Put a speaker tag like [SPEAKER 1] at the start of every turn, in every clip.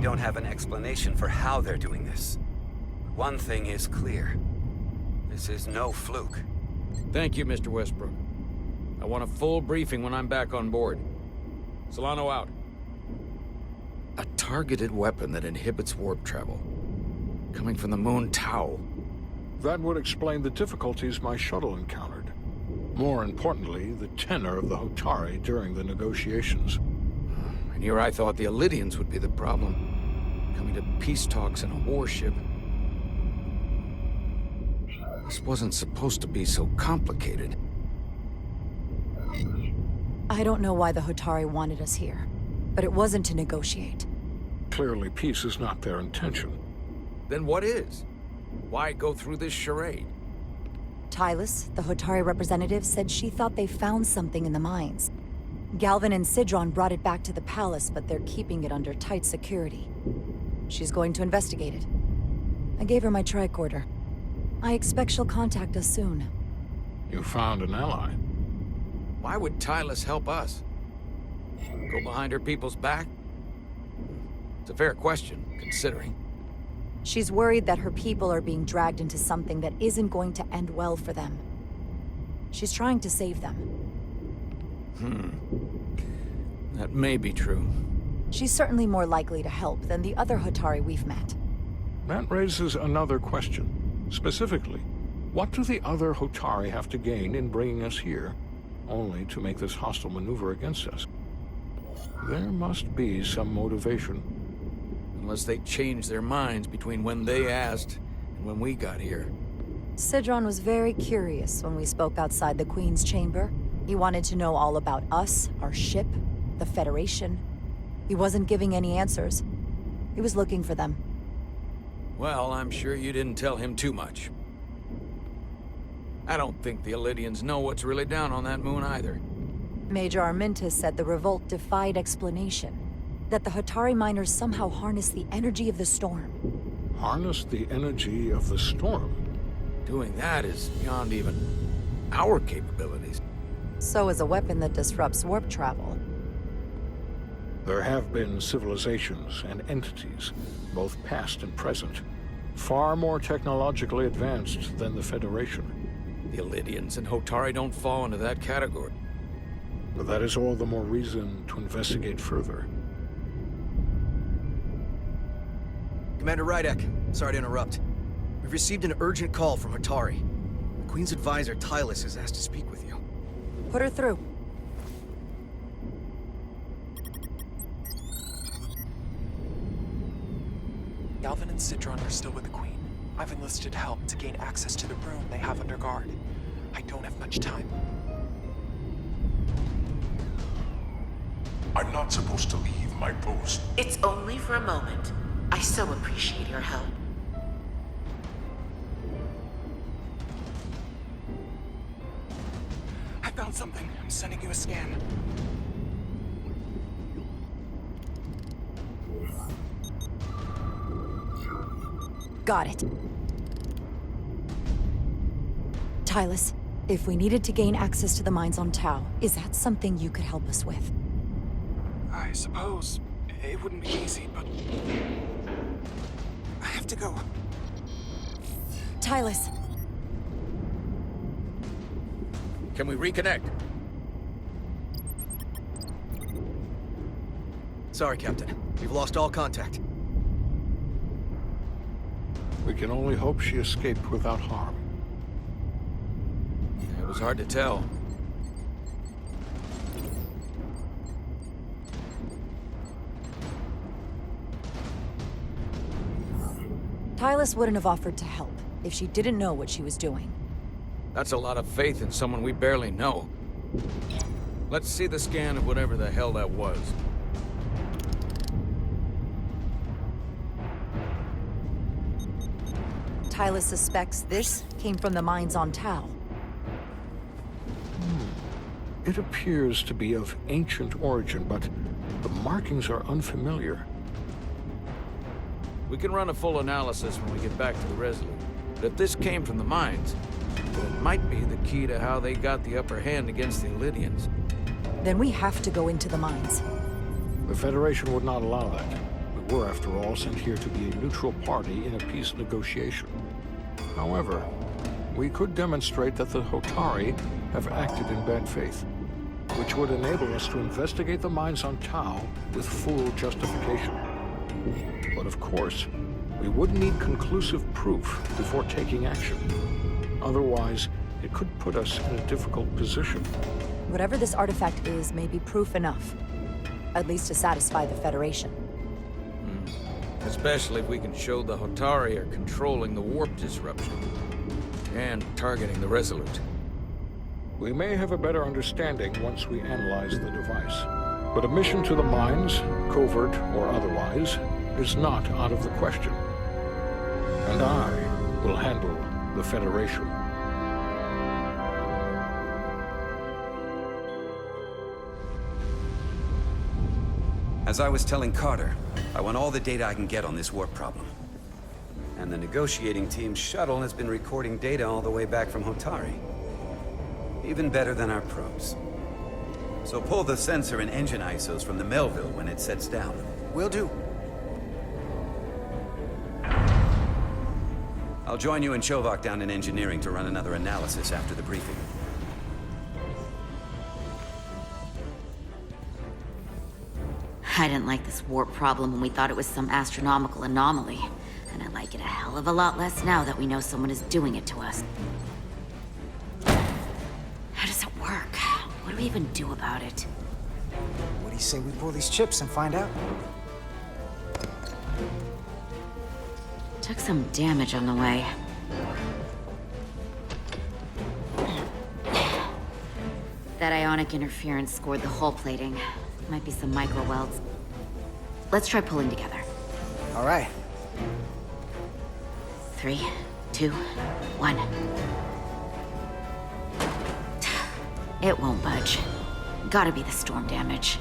[SPEAKER 1] don't have an explanation for how they're doing this. One thing is clear. This is no fluke.
[SPEAKER 2] Thank you, Mr. Westbrook. I want a full briefing when I'm back on board. Solano out. A targeted weapon that inhibits warp travel. Coming from the moon Tau.
[SPEAKER 3] That would explain the difficulties my shuttle encountered. More importantly, the tenor of the Hotari during the negotiations.
[SPEAKER 2] And here I thought the Elydians would be the problem. Coming to peace talks in a warship. This wasn't supposed to be so complicated.
[SPEAKER 4] I don't know why the Hotari wanted us here, but it wasn't to negotiate.
[SPEAKER 3] Clearly, peace is not their intention.
[SPEAKER 2] Then what is? Why go through this charade?
[SPEAKER 4] Tylus, the Hotari representative, said she thought they found something in the mines. Galvin and Sidron brought it back to the palace, but they're keeping it under tight security. She's going to investigate it. I gave her my tricorder. I expect she'll contact us soon.
[SPEAKER 3] You found an ally.
[SPEAKER 2] Why would Tylus help us? Go behind her people's back? It's a fair question, considering.
[SPEAKER 4] She's worried that her people are being dragged into something that isn't going to end well for them. She's trying to save them.
[SPEAKER 2] That may be true.
[SPEAKER 4] She's certainly more likely to help than the other Hotari we've met.
[SPEAKER 3] That raises another question. Specifically, what do the other Hotari have to gain in bringing us here, only to make this hostile maneuver against us? There must be some motivation.
[SPEAKER 2] Unless they changed their minds between when they asked and when we got here.
[SPEAKER 4] Sidron was very curious when we spoke outside the Queen's chamber. He wanted to know all about us, our ship, the Federation. He wasn't giving any answers. He was looking for them.
[SPEAKER 2] Well, I'm sure you didn't tell him too much. I don't think the Elydians know what's really down on that moon either.
[SPEAKER 4] Major Armintas said the revolt defied explanation. That the Hotari miners somehow harnessed the energy of the storm.
[SPEAKER 3] Harness the energy of the storm?
[SPEAKER 2] Doing that is beyond even our capabilities.
[SPEAKER 4] So is a weapon that disrupts warp travel.
[SPEAKER 3] There have been civilizations and entities, both past and present, far more technologically advanced than the Federation.
[SPEAKER 2] The Elydians and Hotari don't fall into that category.
[SPEAKER 3] But that is all the more reason to investigate further.
[SPEAKER 5] Commander Rydek, sorry to interrupt. We've received an urgent call from Hotari. The Queen's advisor, Tylus, has asked to speak with you.
[SPEAKER 4] Put her through.
[SPEAKER 6] Galvin and Sidron are still with the Queen. I've enlisted help to gain access to the room they have under guard. I don't have much time.
[SPEAKER 7] I'm not supposed to leave my post.
[SPEAKER 8] It's only for a moment. I so appreciate your help.
[SPEAKER 6] I found something. I'm sending you a scan.
[SPEAKER 4] Got it. Tylus, if we needed to gain access to the mines on Tau, is that something you could help us with?
[SPEAKER 6] I suppose it wouldn't be easy, but I have to go.
[SPEAKER 4] Tylus.
[SPEAKER 2] Can we reconnect?
[SPEAKER 5] Sorry, Captain. We've lost all contact.
[SPEAKER 3] We can only hope she escaped without harm.
[SPEAKER 2] It was hard to tell.
[SPEAKER 4] Tylus wouldn't have offered to help if she didn't know what she was doing.
[SPEAKER 2] That's a lot of faith in someone we barely know. Let's see the scan of whatever the hell that was.
[SPEAKER 4] Tylus suspects this came from the mines on Tau.
[SPEAKER 3] It appears to be of ancient origin, but the markings are unfamiliar.
[SPEAKER 2] We can run a full analysis when we get back to the Resolute. But if this came from the mines, well, it might be the key to how they got the upper hand against the Elydians.
[SPEAKER 4] Then we have to go into the mines.
[SPEAKER 3] The Federation would not allow that. We were, after all, sent here to be a neutral party in a peace negotiation. However, we could demonstrate that the Hotari have acted in bad faith, which would enable us to investigate the mines on Tau with full justification. But of course, we would need conclusive proof before taking action. Otherwise, it could put us in a difficult position.
[SPEAKER 4] Whatever this artifact is may be proof enough. At least to satisfy the Federation.
[SPEAKER 2] Especially if we can show the Hotari are controlling the warp disruption. And targeting the Resolute.
[SPEAKER 3] We may have a better understanding once we analyze the device. But a mission to the mines, covert or otherwise, is not out of the question. And I will handle the Federation.
[SPEAKER 1] As I was telling Carter, I want all the data I can get on this warp problem. And the negotiating team's shuttle has been recording data all the way back from Hotari. Even better than our probes. So pull the sensor and engine ISOs from the Melville when it sets down.
[SPEAKER 5] Will do.
[SPEAKER 1] I'll join you and Shovak down in engineering to run another analysis after the briefing.
[SPEAKER 8] I didn't like this warp problem when we thought it was some astronomical anomaly. And I like it a hell of a lot less now that we know someone is doing it to us. How does it work? What do we even do about it?
[SPEAKER 9] What do you say we pull these chips and find out?
[SPEAKER 8] Took some damage on the way. That ionic interference scored the hull plating. Might be some micro welds. Let's try pulling together.
[SPEAKER 9] All right.
[SPEAKER 8] 3, 2, 1. It won't budge. Gotta be the storm damage.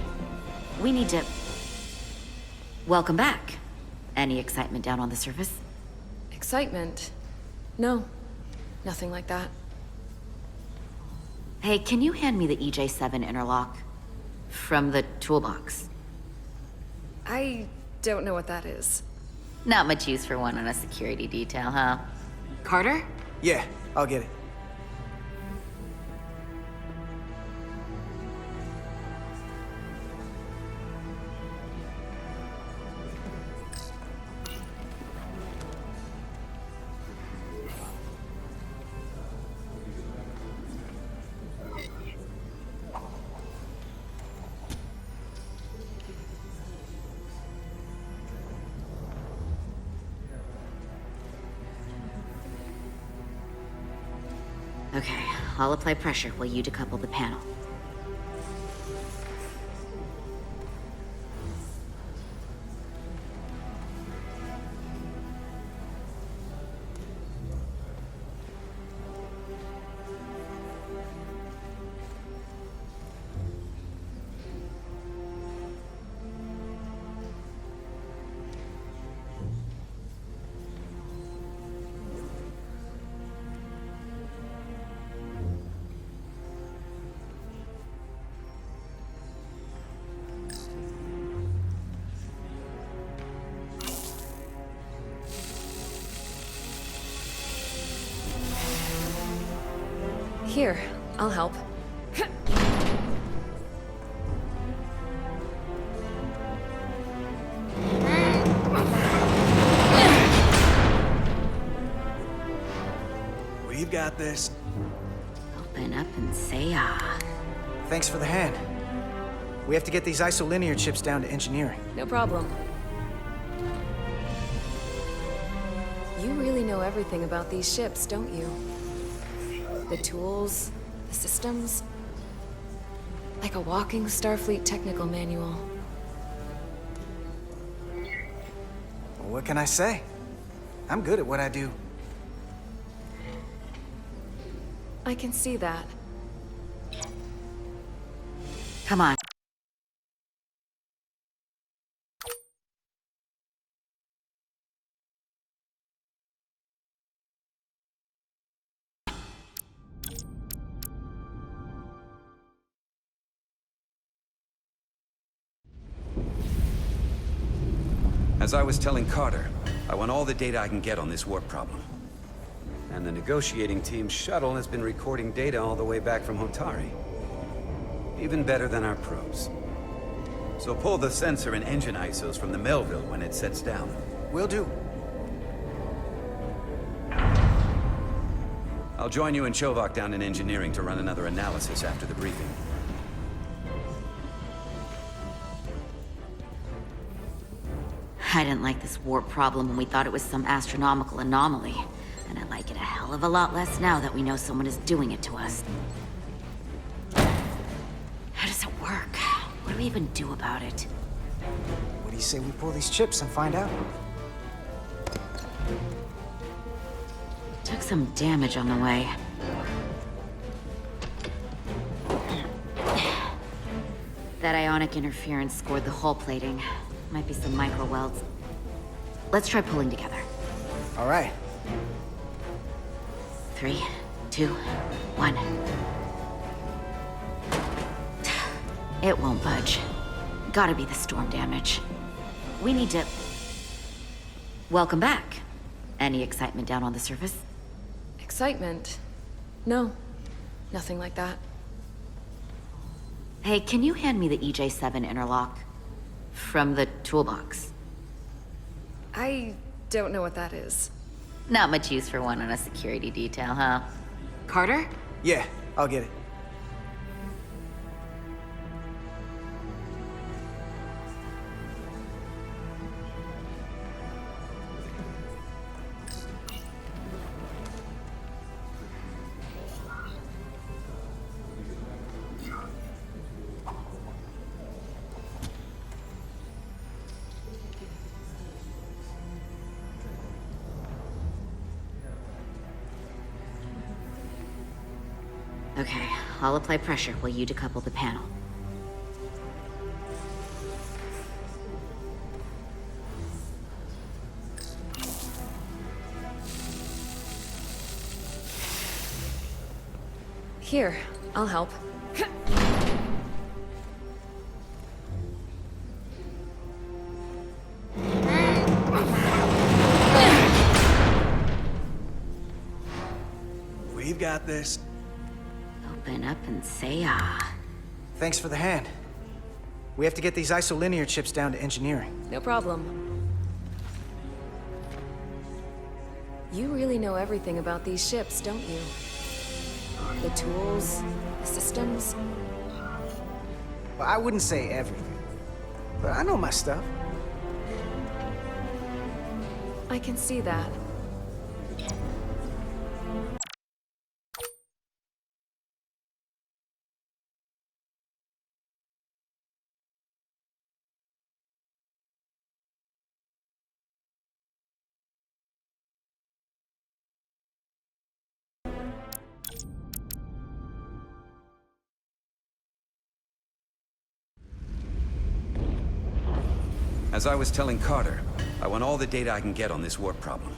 [SPEAKER 8] We need to... Welcome back. Any excitement down on the surface?
[SPEAKER 10] Excitement? No. Nothing like that.
[SPEAKER 8] Hey, can you hand me the EJ7 interlock? From the toolbox.
[SPEAKER 10] I don't know what that is.
[SPEAKER 8] Not much use for one on a security detail, huh? Carter?
[SPEAKER 9] Yeah, I'll get it.
[SPEAKER 8] Okay, I'll apply pressure while you decouple the panel.
[SPEAKER 10] Here, I'll help.
[SPEAKER 5] We've got this.
[SPEAKER 8] Open up and say ah.
[SPEAKER 9] Thanks for the hand. We have to get these isolinear chips down to engineering.
[SPEAKER 10] No problem. You really know everything about these ships, don't you? The tools, the systems. Like a walking Starfleet technical manual.
[SPEAKER 9] Well, what can I say? I'm good at what I do.
[SPEAKER 10] I can see that.
[SPEAKER 8] Come on.
[SPEAKER 1] As I was telling Carter, I want all the data I can get on this warp problem. And the negotiating team's shuttle has been recording data all the way back from Hotari. Even better than our probes. So pull the sensor and engine ISOs from the Melville when it sets down.
[SPEAKER 9] Will do.
[SPEAKER 1] I'll join you and Chovak down in engineering to run another analysis after the briefing.
[SPEAKER 8] I didn't like this warp problem when we thought it was some astronomical anomaly. And I like it a hell of a lot less now that we know someone is doing it to us. How does it work? What do we even do about it?
[SPEAKER 9] What do you say we pull these chips and find out?
[SPEAKER 8] Took some damage on the way. That ionic interference scored the hull plating. Might be some micro welds. Let's try pulling together.
[SPEAKER 9] All right.
[SPEAKER 8] 3, 2, 1. It won't budge. Gotta be the storm damage. We need to... Welcome back. Any excitement down on the surface?
[SPEAKER 10] Excitement? No. Nothing like that.
[SPEAKER 8] Hey, can you hand me the EJ7 interlock? From the toolbox.
[SPEAKER 10] I don't know what that is.
[SPEAKER 8] Not much use for one on a security detail, huh? Carter?
[SPEAKER 9] Yeah, I'll get it.
[SPEAKER 8] Okay, I'll apply pressure while you decouple the panel.
[SPEAKER 10] Here, I'll help.
[SPEAKER 5] We've got this.
[SPEAKER 8] Open up and say ah.
[SPEAKER 9] Thanks for the hand. We have to get these isolinear chips down to engineering.
[SPEAKER 10] No problem. You really know everything about these ships, don't you? The tools, the systems.
[SPEAKER 9] Well, I wouldn't say everything, but I know my stuff.
[SPEAKER 10] I can see that.
[SPEAKER 1] As I was telling Carter, I want all the data I can get on this warp problem.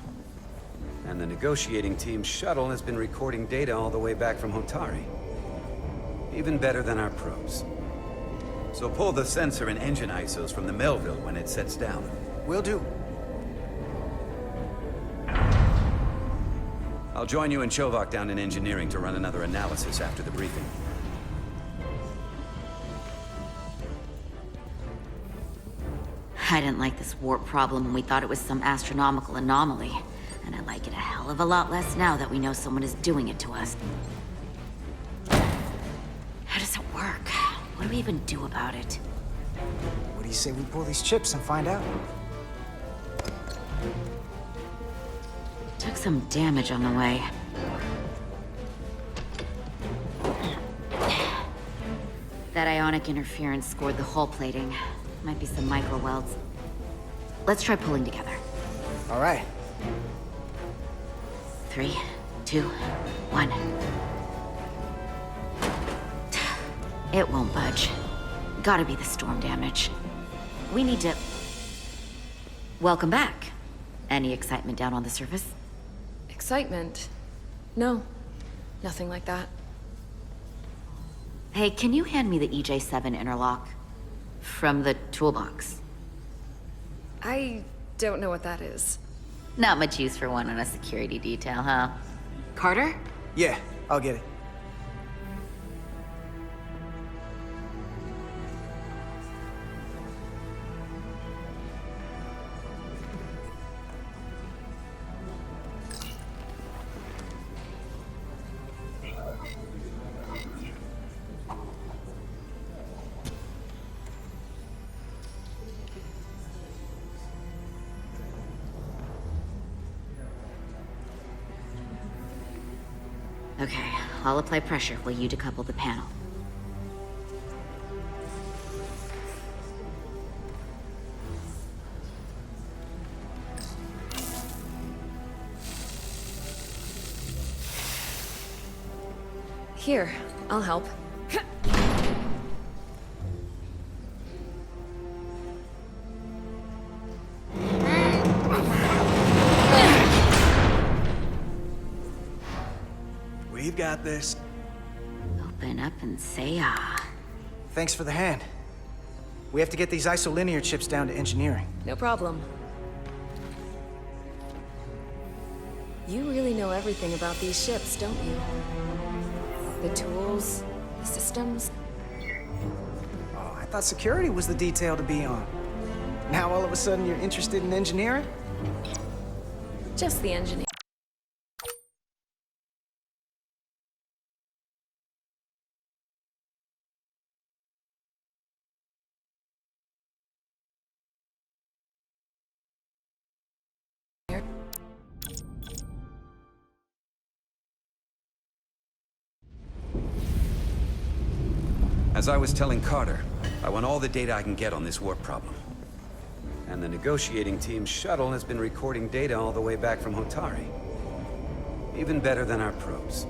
[SPEAKER 1] And the negotiating team's shuttle has been recording data all the way back from Hotari. Even better than our probes. So pull the sensor and engine ISOs from the Melville when it sets down.
[SPEAKER 9] Will do.
[SPEAKER 1] I'll join you and Chovak down in engineering to run another analysis after the briefing.
[SPEAKER 8] I didn't like this warp problem when we thought it was some astronomical anomaly. And I like it a hell of a lot less now that we know someone is doing it to us. How does it work? What do we even do about it?
[SPEAKER 9] What do you say we pull these chips and find out?
[SPEAKER 8] Took some damage on the way. That ionic interference scored the hull plating. Might be some micro welds. Let's try pulling together.
[SPEAKER 9] All right.
[SPEAKER 8] 3, 2, 1. It won't budge. Gotta be the storm damage. We need to... Welcome back. Any excitement down on the surface?
[SPEAKER 10] Excitement? No. Nothing like that.
[SPEAKER 8] Hey, can you hand me the EJ7 interlock? From the toolbox.
[SPEAKER 10] I don't know what that is.
[SPEAKER 8] Not much use for one on a security detail, huh? Carter?
[SPEAKER 9] Yeah, I'll get it.
[SPEAKER 8] Okay, I'll apply pressure while you decouple the panel.
[SPEAKER 10] Here, I'll help.
[SPEAKER 5] We've got this.
[SPEAKER 8] Open up and say ah.
[SPEAKER 9] Thanks for the hand. We have to get these isolinear chips down to engineering.
[SPEAKER 10] No problem. You really know everything about these ships, don't you? The tools, the systems.
[SPEAKER 9] Oh, I thought security was the detail to be on. Now all of a sudden you're interested in engineering?
[SPEAKER 10] Just the engineer.
[SPEAKER 1] As I was telling Carter, I want all the data I can get on this warp problem. And the negotiating team's shuttle has been recording data all the way back from Hotari. Even better than our probes.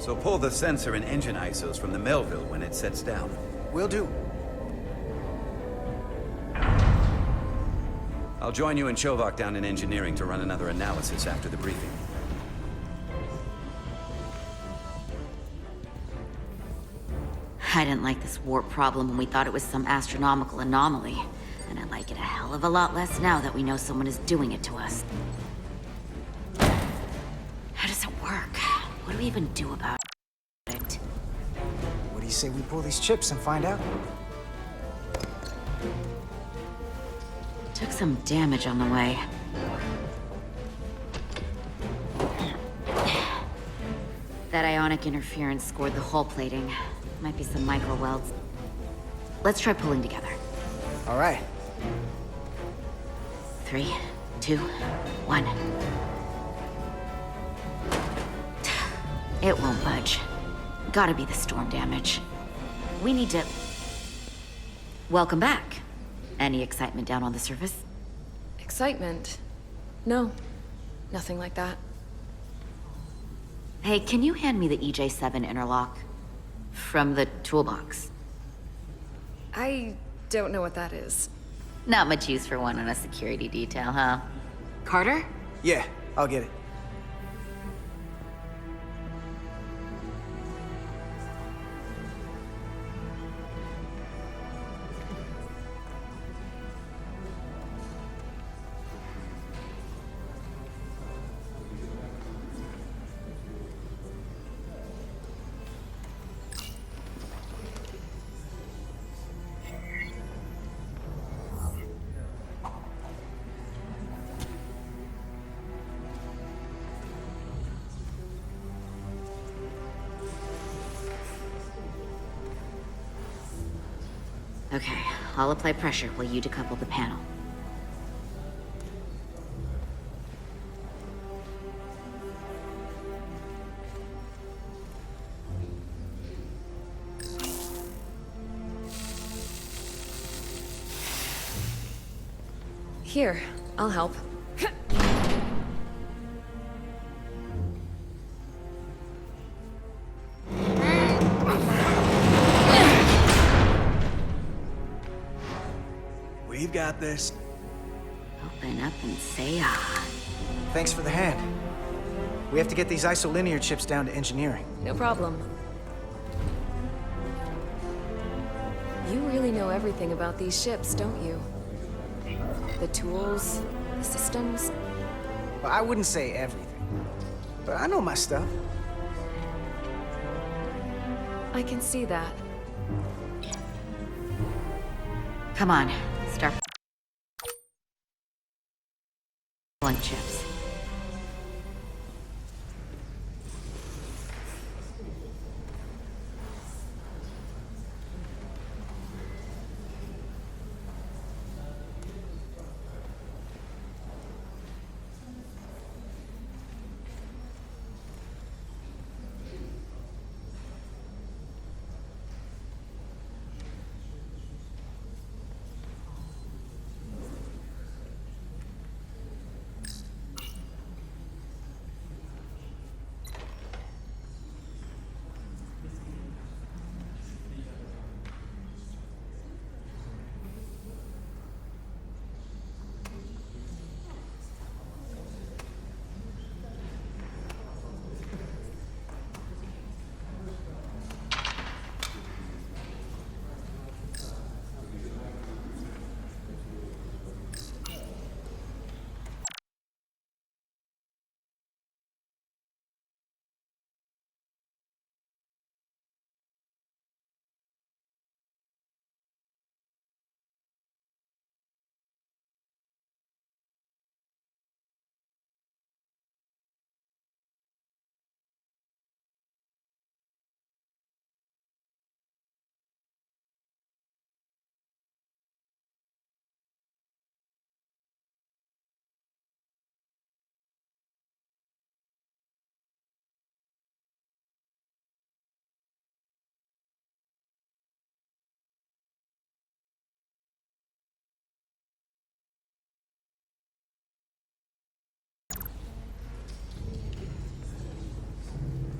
[SPEAKER 1] So pull the sensor and engine ISOs from the Melville when it sets down.
[SPEAKER 9] Will do.
[SPEAKER 1] I'll join you and Chovak down in engineering to run another analysis after the briefing.
[SPEAKER 8] I didn't like this warp problem when we thought it was some astronomical anomaly. And I like it a hell of a lot less now that we know someone is doing it to us. How does it work? What do we even do about it?
[SPEAKER 9] What do you say we pull these chips and find out?
[SPEAKER 8] Took some damage on the way. That ionic interference scored the hull plating. Might be some micro welds. Let's try pulling together.
[SPEAKER 9] All right.
[SPEAKER 8] 3, 2, 1. It won't budge. Gotta be the storm damage. We need to... Welcome back. Any excitement down on the surface?
[SPEAKER 10] Excitement? No. Nothing like that.
[SPEAKER 8] Hey, can you hand me the EJ7 interlock? From the toolbox.
[SPEAKER 10] I don't know what that is.
[SPEAKER 8] Not much use for one on a security detail, huh? Carter?
[SPEAKER 9] Yeah, I'll get it.
[SPEAKER 8] Okay, I'll apply pressure while you decouple the panel.
[SPEAKER 10] Here, I'll help.
[SPEAKER 5] We've got this.
[SPEAKER 8] Open up and say ah.
[SPEAKER 9] Thanks for the hand. We have to get these isolinear chips down to engineering.
[SPEAKER 10] No problem. You really know everything about these ships, don't you? The tools, the systems.
[SPEAKER 9] Well, I wouldn't say everything, but I know my stuff.
[SPEAKER 10] I can see that.
[SPEAKER 8] Come on, start pulling chips.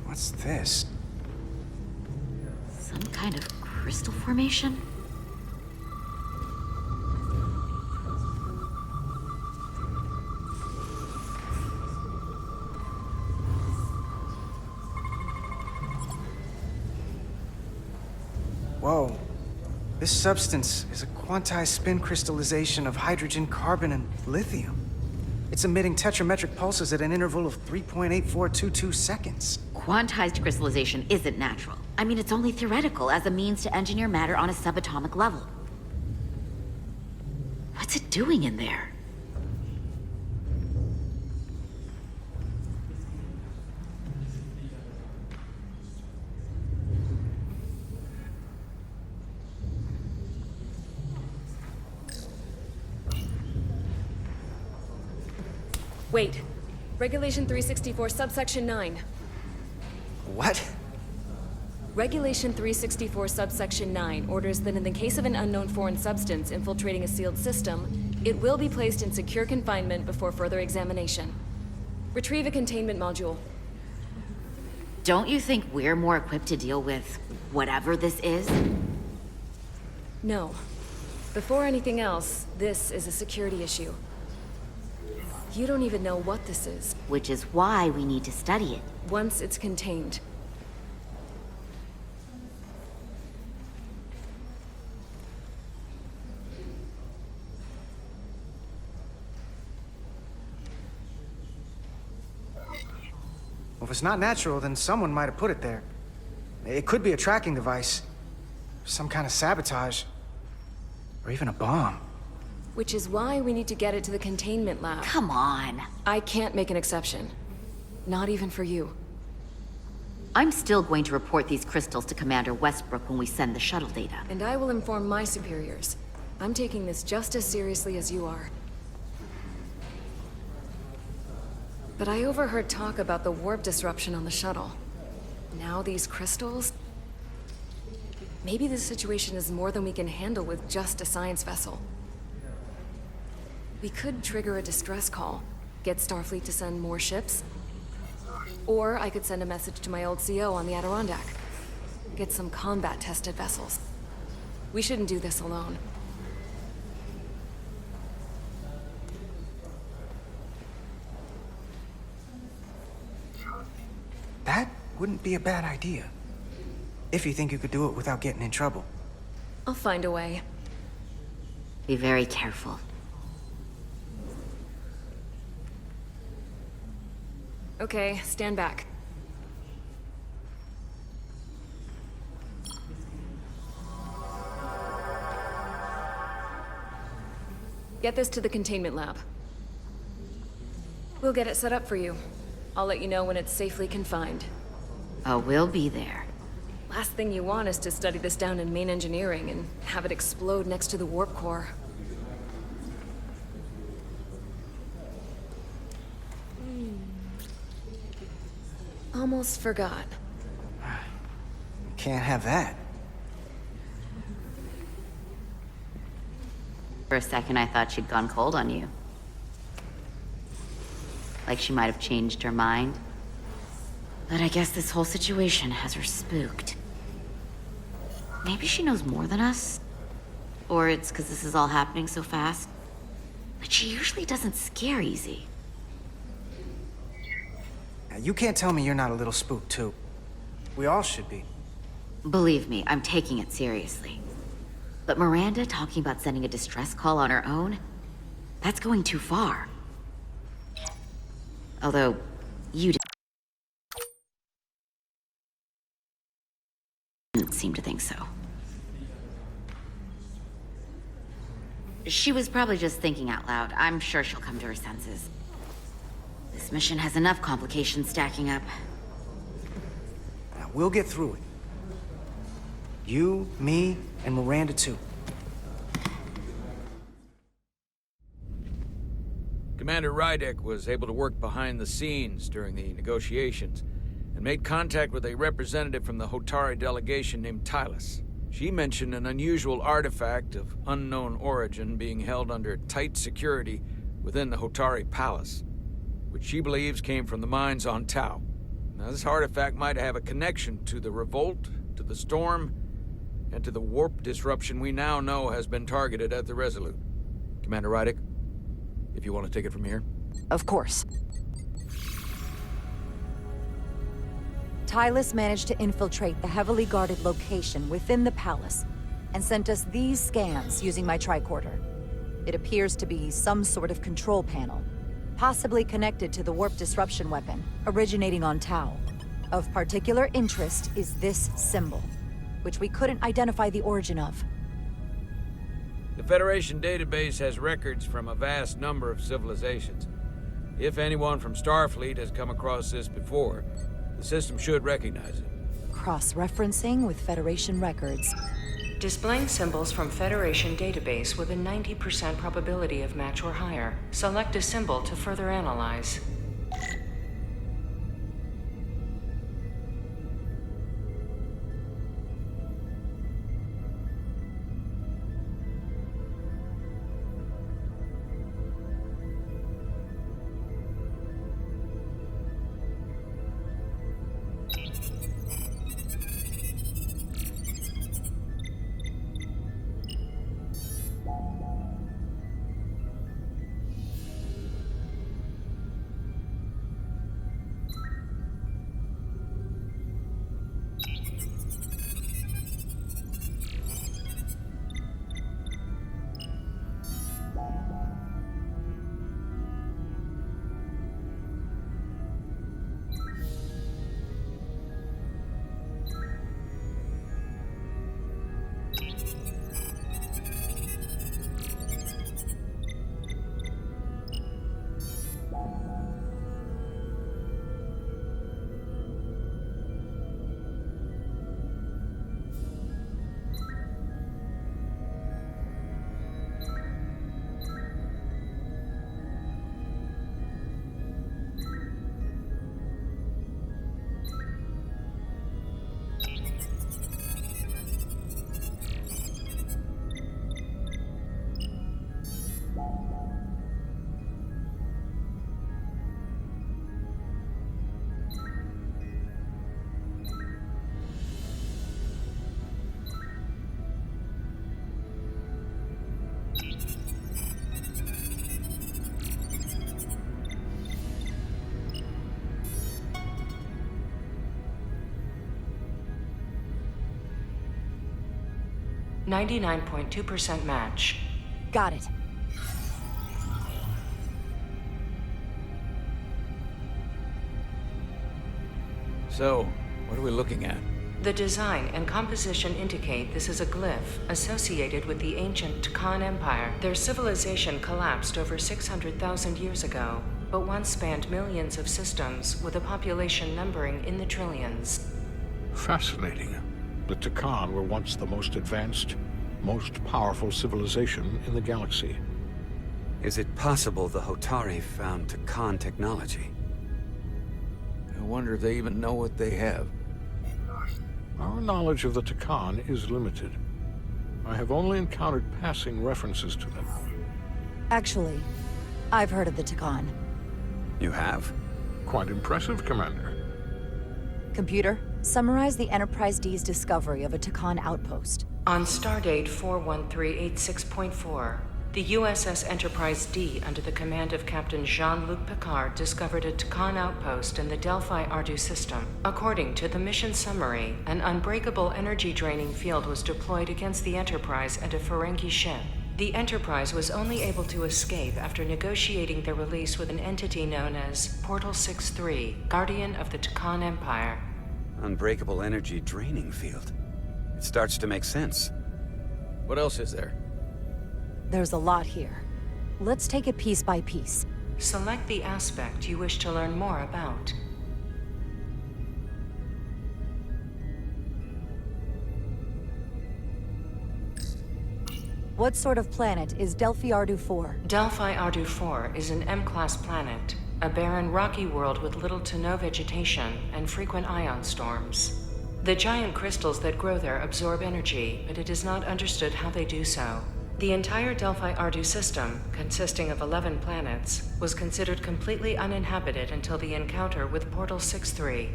[SPEAKER 9] What's this?
[SPEAKER 8] Some kind of crystal formation?
[SPEAKER 9] Whoa. This substance is a quantized spin crystallization of hydrogen, carbon, and lithium. It's emitting tetrametric pulses at an interval of 3.8422 seconds.
[SPEAKER 8] Quantized crystallization isn't natural. I mean, it's only theoretical as a means to engineer matter on a subatomic level. What's it doing in there?
[SPEAKER 10] Wait. Regulation 364, subsection 9.
[SPEAKER 9] What?
[SPEAKER 10] Regulation 364, subsection 9 orders that in the case of an unknown foreign substance infiltrating a sealed system, it will be placed in secure confinement before further examination. Retrieve a containment module.
[SPEAKER 8] Don't you think we're more equipped to deal with whatever this is?
[SPEAKER 10] No. Before anything else, this is a security issue. You don't even know what this is.
[SPEAKER 8] Which is why we need to study it.
[SPEAKER 10] Once it's contained.
[SPEAKER 9] Well, if it's not natural, then someone might have put it there. It could be a tracking device, some kind of sabotage, or even a bomb.
[SPEAKER 10] Which is why we need to get it to the containment lab.
[SPEAKER 8] Come on.
[SPEAKER 10] I can't make an exception. Not even for you.
[SPEAKER 8] I'm still going to report these crystals to Commander Westbrook when we send the shuttle data.
[SPEAKER 10] And I will inform my superiors. I'm taking this just as seriously as you are. But I overheard talk about the warp disruption on the shuttle. Now these crystals? Maybe this situation is more than we can handle with just a science vessel. We could trigger a distress call, get Starfleet to send more ships. Or I could send a message to my old CO on the Adirondack. Get some combat-tested vessels. We shouldn't do this alone.
[SPEAKER 9] That wouldn't be a bad idea. If you think you could do it without getting in trouble.
[SPEAKER 10] I'll find a way.
[SPEAKER 8] Be very careful.
[SPEAKER 10] Okay, stand back. Get this to the containment lab. We'll get it set up for you. I'll let you know when it's safely confined.
[SPEAKER 8] Oh, we'll be there.
[SPEAKER 10] Last thing you want is to study this down in main engineering and have it explode next to the warp core. Almost forgot.
[SPEAKER 9] Can't have that.
[SPEAKER 8] For a second, I thought she'd gone cold on you. Like she might have changed her mind. But I guess this whole situation has her spooked. Maybe she knows more than us? Or it's because this is all happening so fast? But she usually doesn't scare easy.
[SPEAKER 9] Now, you can't tell me you're not a little spooked, too. We all should be.
[SPEAKER 8] Believe me, I'm taking it seriously. But Miranda talking about sending a distress call on her own? That's going too far. Although, you didn't seem to think so. She was probably just thinking out loud. I'm sure she'll come to her senses. This mission has enough complications stacking up.
[SPEAKER 9] Now, we'll get through it. You, me, and Miranda, too.
[SPEAKER 2] Commander Rydek was able to work behind the scenes during the negotiations and made contact with a representative from the Hotari delegation named Tylus. She mentioned an unusual artifact of unknown origin being held under tight security within the Hotari Palace, which she believes came from the mines on Tau. Now, this artifact might have a connection to the revolt, to the storm, and to the warp disruption we now know has been targeted at the Resolute. Commander Rydek, if you want to take it from here.
[SPEAKER 4] Of course. Tylus managed to infiltrate the heavily guarded location within the palace and sent us these scans using my tricorder. It appears to be some sort of control panel, possibly connected to the warp disruption weapon originating on Tau. Of particular interest is this symbol, which we couldn't identify the origin of.
[SPEAKER 2] The Federation database has records from a vast number of civilizations. If anyone from Starfleet has come across this before, the system should recognize it.
[SPEAKER 4] Cross-referencing with Federation records.
[SPEAKER 11] Displaying symbols from Federation database with a 90% probability of match or higher. Select a symbol to further analyze. .2% match.
[SPEAKER 4] Got it.
[SPEAKER 2] So, what are we looking at?
[SPEAKER 11] The design and composition indicate this is a glyph associated with the ancient Tkon Empire. Their civilization collapsed over 600,000 years ago, but once spanned millions of systems with a population numbering in the trillions.
[SPEAKER 3] Fascinating. The Tkon were once the most advanced, most powerful civilization in the galaxy.
[SPEAKER 1] Is it possible the Hotari found Tkon technology?
[SPEAKER 2] I wonder if they even know what they have.
[SPEAKER 3] Our knowledge of the Tkon is limited. I have only encountered passing references to them.
[SPEAKER 4] Actually, I've heard of the Tkon.
[SPEAKER 1] You have?
[SPEAKER 3] Quite impressive, Commander.
[SPEAKER 4] Computer, summarize the Enterprise D's discovery of a Tkon outpost.
[SPEAKER 11] On Stardate 41386.4, the USS Enterprise D, under the command of Captain Jean-Luc Picard, discovered a Tkon outpost in the Delphi-Ardu system. According to the mission summary, an unbreakable energy-draining field was deployed against the Enterprise and a Ferengi ship. The Enterprise was only able to escape after negotiating their release with an entity known as Portal 6-3, Guardian of the Tkon Empire.
[SPEAKER 1] Unbreakable energy draining field. It starts to make sense.
[SPEAKER 2] What else is there?
[SPEAKER 4] There's a lot here. Let's take it piece by piece.
[SPEAKER 11] Select the aspect you wish to learn more about.
[SPEAKER 4] What sort of planet is Delphi-Ardu 4?
[SPEAKER 11] Delphi-Ardu 4 is an M-class planet, a barren rocky world with little to no vegetation and frequent ion storms. The giant crystals that grow there absorb energy, but it is not understood how they do so. The entire Delphi-Ardu system, consisting of 11 planets, was considered completely uninhabited until the encounter with Portal 6-3.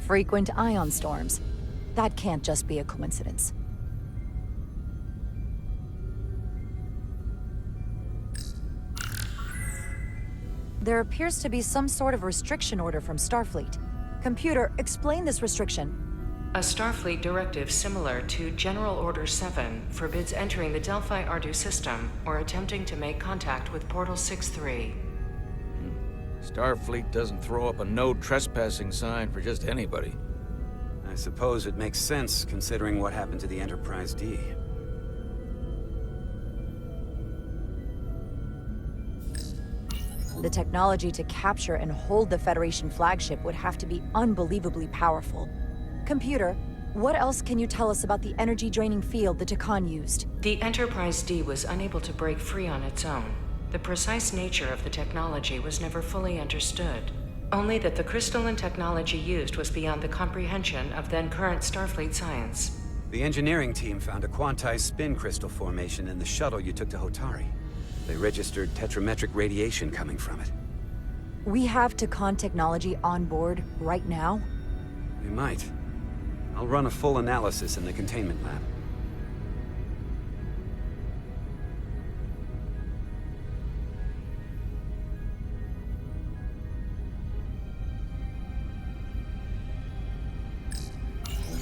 [SPEAKER 4] Frequent ion storms. That can't just be a coincidence. There appears to be some sort of restriction order from Starfleet. Computer, explain this restriction.
[SPEAKER 11] A Starfleet directive similar to General Order 7 forbids entering the Delphi-Ardu system or attempting to make contact with Portal 6-3.
[SPEAKER 2] Starfleet doesn't throw up a no trespassing sign for just anybody.
[SPEAKER 1] I suppose it makes sense, considering what happened to the Enterprise D.
[SPEAKER 4] The technology to capture and hold the Federation flagship would have to be unbelievably powerful. Computer, what else can you tell us about the energy-draining field the Tkon used?
[SPEAKER 11] The Enterprise D was unable to break free on its own. The precise nature of the technology was never fully understood. Only that the crystalline technology used was beyond the comprehension of then-current Starfleet science.
[SPEAKER 1] The engineering team found a quantized spin crystal formation in the shuttle you took to Hotari. They registered tetrametric radiation coming from it.
[SPEAKER 4] We have Tkon technology on board right now?
[SPEAKER 1] We might. I'll run a full analysis in the containment lab.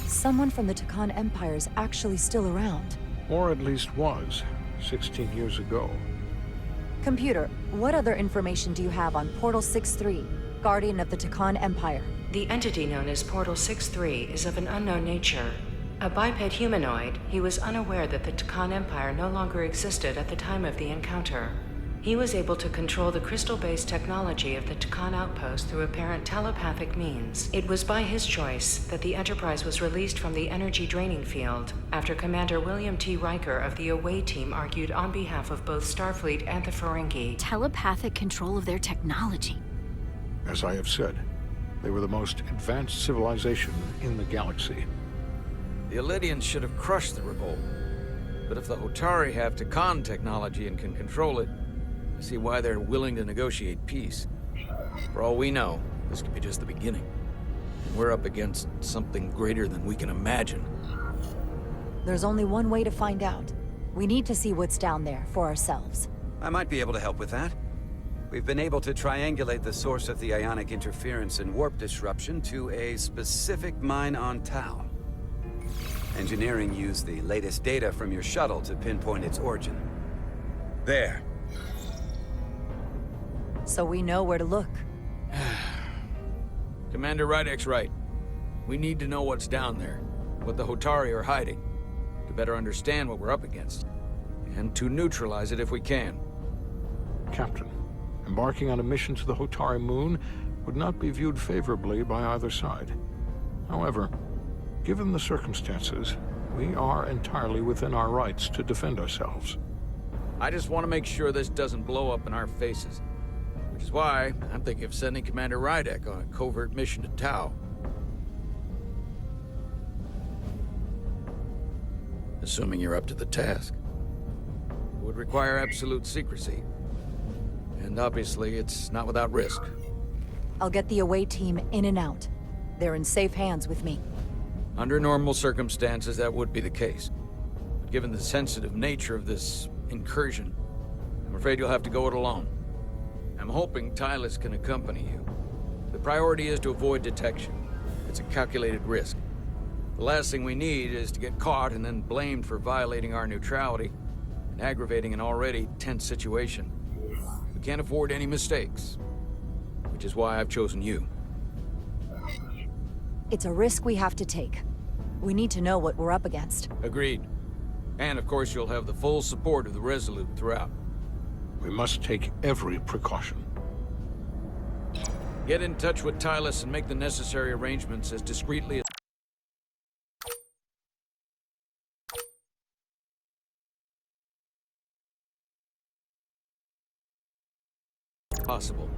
[SPEAKER 4] Someone from the Tkon Empire is actually still around.
[SPEAKER 3] Or at least was, 16 years ago.
[SPEAKER 4] Computer, what other information do you have on Portal 6-3, Guardian of the Tkon Empire?
[SPEAKER 11] The entity known as Portal 6-3 is of an unknown nature. A biped humanoid, he was unaware that the Tkon Empire no longer existed at the time of the encounter. He was able to control the crystal-based technology of the Tkon outpost through apparent telepathic means. It was by his choice that the Enterprise was released from the energy draining field after Commander William T. Riker of the Away Team argued on behalf of both Starfleet and the Ferengi.
[SPEAKER 12] Telepathic control of their technology.
[SPEAKER 3] As I have said, they were the most advanced civilization in the galaxy.
[SPEAKER 2] The Elydians should have crushed the revolt. But if the Hotari have Tkon technology and can control it, I see why they're willing to negotiate peace. For all we know, this could be just the beginning. And we're up against something greater than we can imagine.
[SPEAKER 4] There's only one way to find out. We need to see what's down there for ourselves.
[SPEAKER 1] I might be able to help with that. We've been able to triangulate the source of the ionic interference and warp disruption to a specific mine on Tau. Engineering used the latest data from your shuttle to pinpoint its origin. There.
[SPEAKER 4] So we know where to look.
[SPEAKER 2] Commander Rydek's right. We need to know what's down there, what the Hotari are hiding, to better understand what we're up against, and to neutralize it if we can.
[SPEAKER 3] Captain, embarking on a mission to the Hotari moon would not be viewed favorably by either side. However, given the circumstances, we are entirely within our rights to defend ourselves.
[SPEAKER 2] I just want to make sure this doesn't blow up in our faces. Which is why I'm thinking of sending Commander Rydek on a covert mission to Tau. Assuming you're up to the task. It would require absolute secrecy. And obviously, it's not without risk.
[SPEAKER 4] I'll get the away team in and out. They're in safe hands with me.
[SPEAKER 2] Under normal circumstances, that would be the case. But given the sensitive nature of this incursion, I'm afraid you'll have to go it alone. I'm hoping Tylus can accompany you. The priority is to avoid detection. It's a calculated risk. The last thing we need is to get caught and then blamed for violating our neutrality and aggravating an already tense situation. We can't afford any mistakes, which is why I've chosen you.
[SPEAKER 4] It's a risk we have to take. We need to know what we're up against.
[SPEAKER 2] Agreed. And of course, you'll have the full support of the Resolute throughout.
[SPEAKER 3] We must take every precaution.
[SPEAKER 2] Get in touch with Tylus and make the necessary arrangements as discreetly as possible.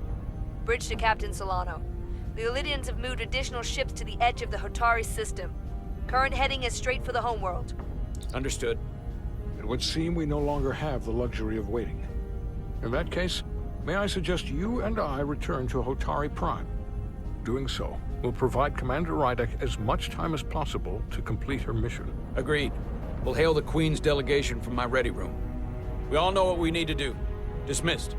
[SPEAKER 13] Bridge to Captain Solano. The Illydians have moved additional ships to the edge of the Hotari system. Current heading is straight for the homeworld.
[SPEAKER 2] Understood.
[SPEAKER 3] It would seem we no longer have the luxury of waiting. In that case, may I suggest you and I return to Hotari Prime. Doing so will provide Commander Rydek as much time as possible to complete her mission.
[SPEAKER 2] Agreed. We'll hail the Queen's delegation from my ready room. We all know what we need to do. Dismissed.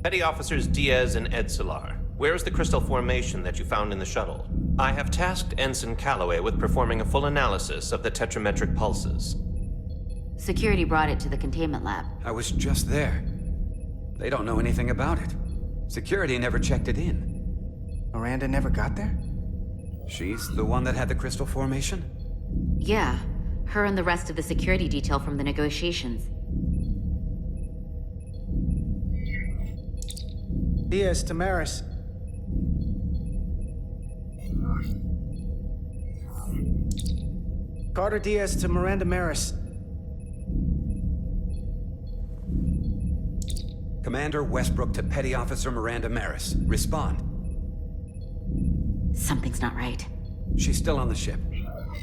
[SPEAKER 14] Petty Officers Diaz and Edsolar, where is the crystal formation that you found in the shuttle? I have tasked Ensign Calloway with performing a full analysis of the tetrametric pulses.
[SPEAKER 8] Security brought it to the containment lab.
[SPEAKER 1] I was just there. They don't know anything about it. Security never checked it in.
[SPEAKER 9] Miranda never got there?
[SPEAKER 1] She's the one that had the crystal formation?
[SPEAKER 8] Yeah, her and the rest of the security detail from the negotiations.
[SPEAKER 9] Diaz, Tamaris. Carter Diaz to Miranda Maris.
[SPEAKER 1] Commander Westbrook to Petty Officer Miranda Maris. Respond.
[SPEAKER 8] Something's not right.
[SPEAKER 1] She's still on the ship.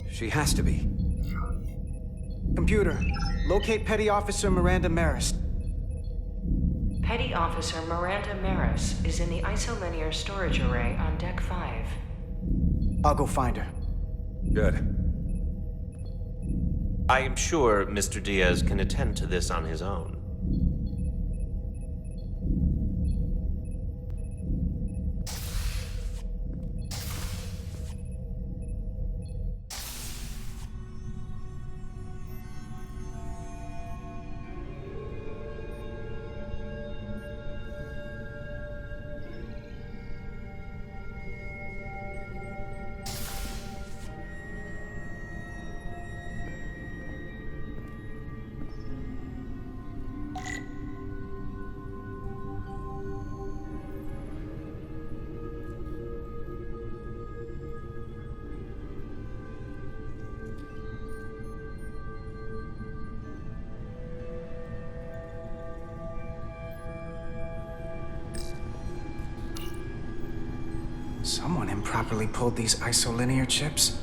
[SPEAKER 1] She has to be.
[SPEAKER 9] Computer, locate Petty Officer Miranda Maris.
[SPEAKER 11] Petty Officer Miranda Maris is in the isolinear storage array on Deck 5.
[SPEAKER 9] I'll go find her.
[SPEAKER 1] Good.
[SPEAKER 14] I am sure Mr. Diaz can attend to this on his own.
[SPEAKER 9] Someone improperly pulled these isolinear chips.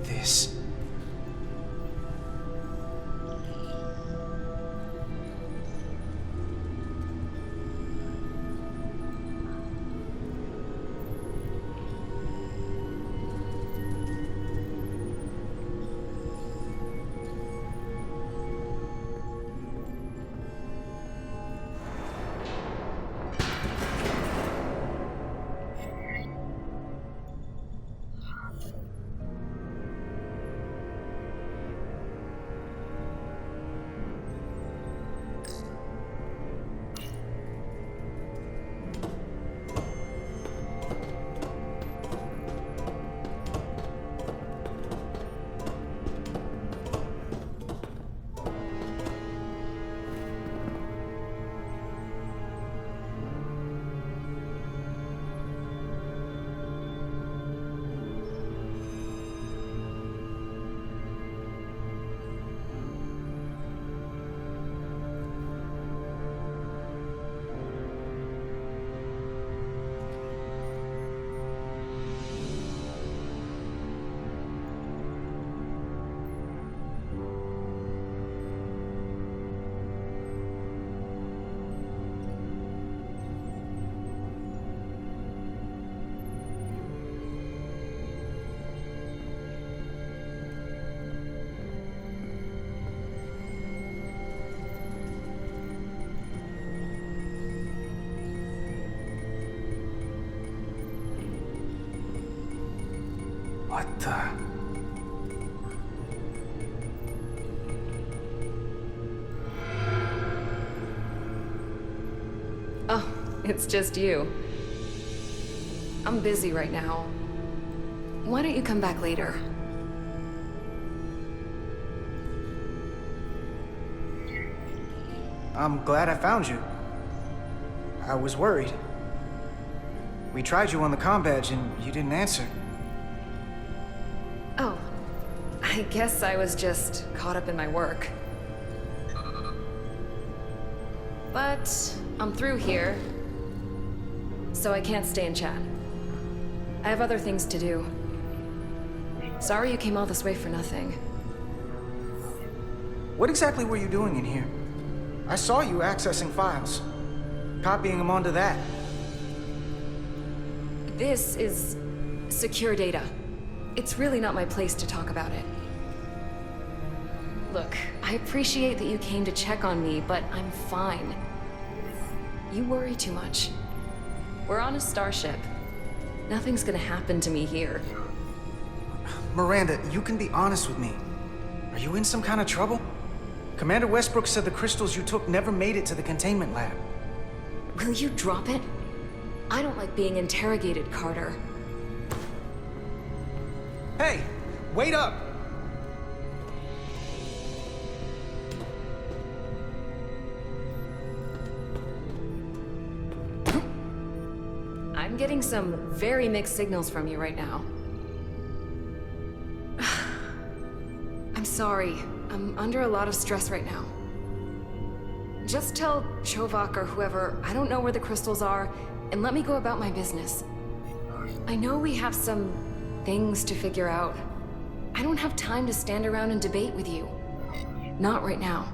[SPEAKER 9] this. What the?
[SPEAKER 10] Oh, it's just you. I'm busy right now. Why don't you come back later?
[SPEAKER 9] I'm glad I found you. I was worried. We tried you on the comm badge and you didn't answer.
[SPEAKER 10] Oh, I guess I was just caught up in my work. But I'm through here, so I can't stay and chat. I have other things to do. Sorry you came all this way for nothing.
[SPEAKER 9] What exactly were you doing in here? I saw you accessing files, copying them onto that.
[SPEAKER 10] This is secure data. It's really not my place to talk about it. Look, I appreciate that you came to check on me, but I'm fine. You worry too much. We're on a starship. Nothing's gonna happen to me here.
[SPEAKER 9] Miranda, you can be honest with me. Are you in some kind of trouble? Commander Westbrook said the crystals you took never made it to the containment lab.
[SPEAKER 10] Will you drop it? I don't like being interrogated, Carter.
[SPEAKER 9] Hey, wait up!
[SPEAKER 10] I'm getting some very mixed signals from you right now. I'm sorry. I'm under a lot of stress right now. Just tell Chovak or whoever I don't know where the crystals are, and let me go about my business. I know we have some things to figure out. I don't have time to stand around and debate with you. Not right now.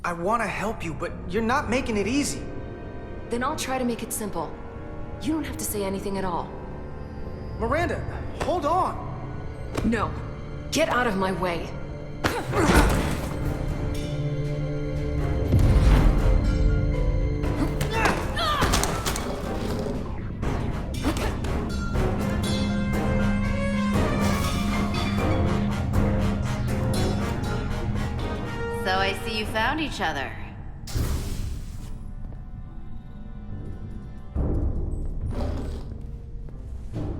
[SPEAKER 9] I want to help you, but you're not making it easy.
[SPEAKER 10] Then I'll try to make it simple. You don't have to say anything at all.
[SPEAKER 9] Miranda, hold on!
[SPEAKER 10] No. Get out of my way.
[SPEAKER 8] So I see you found each other.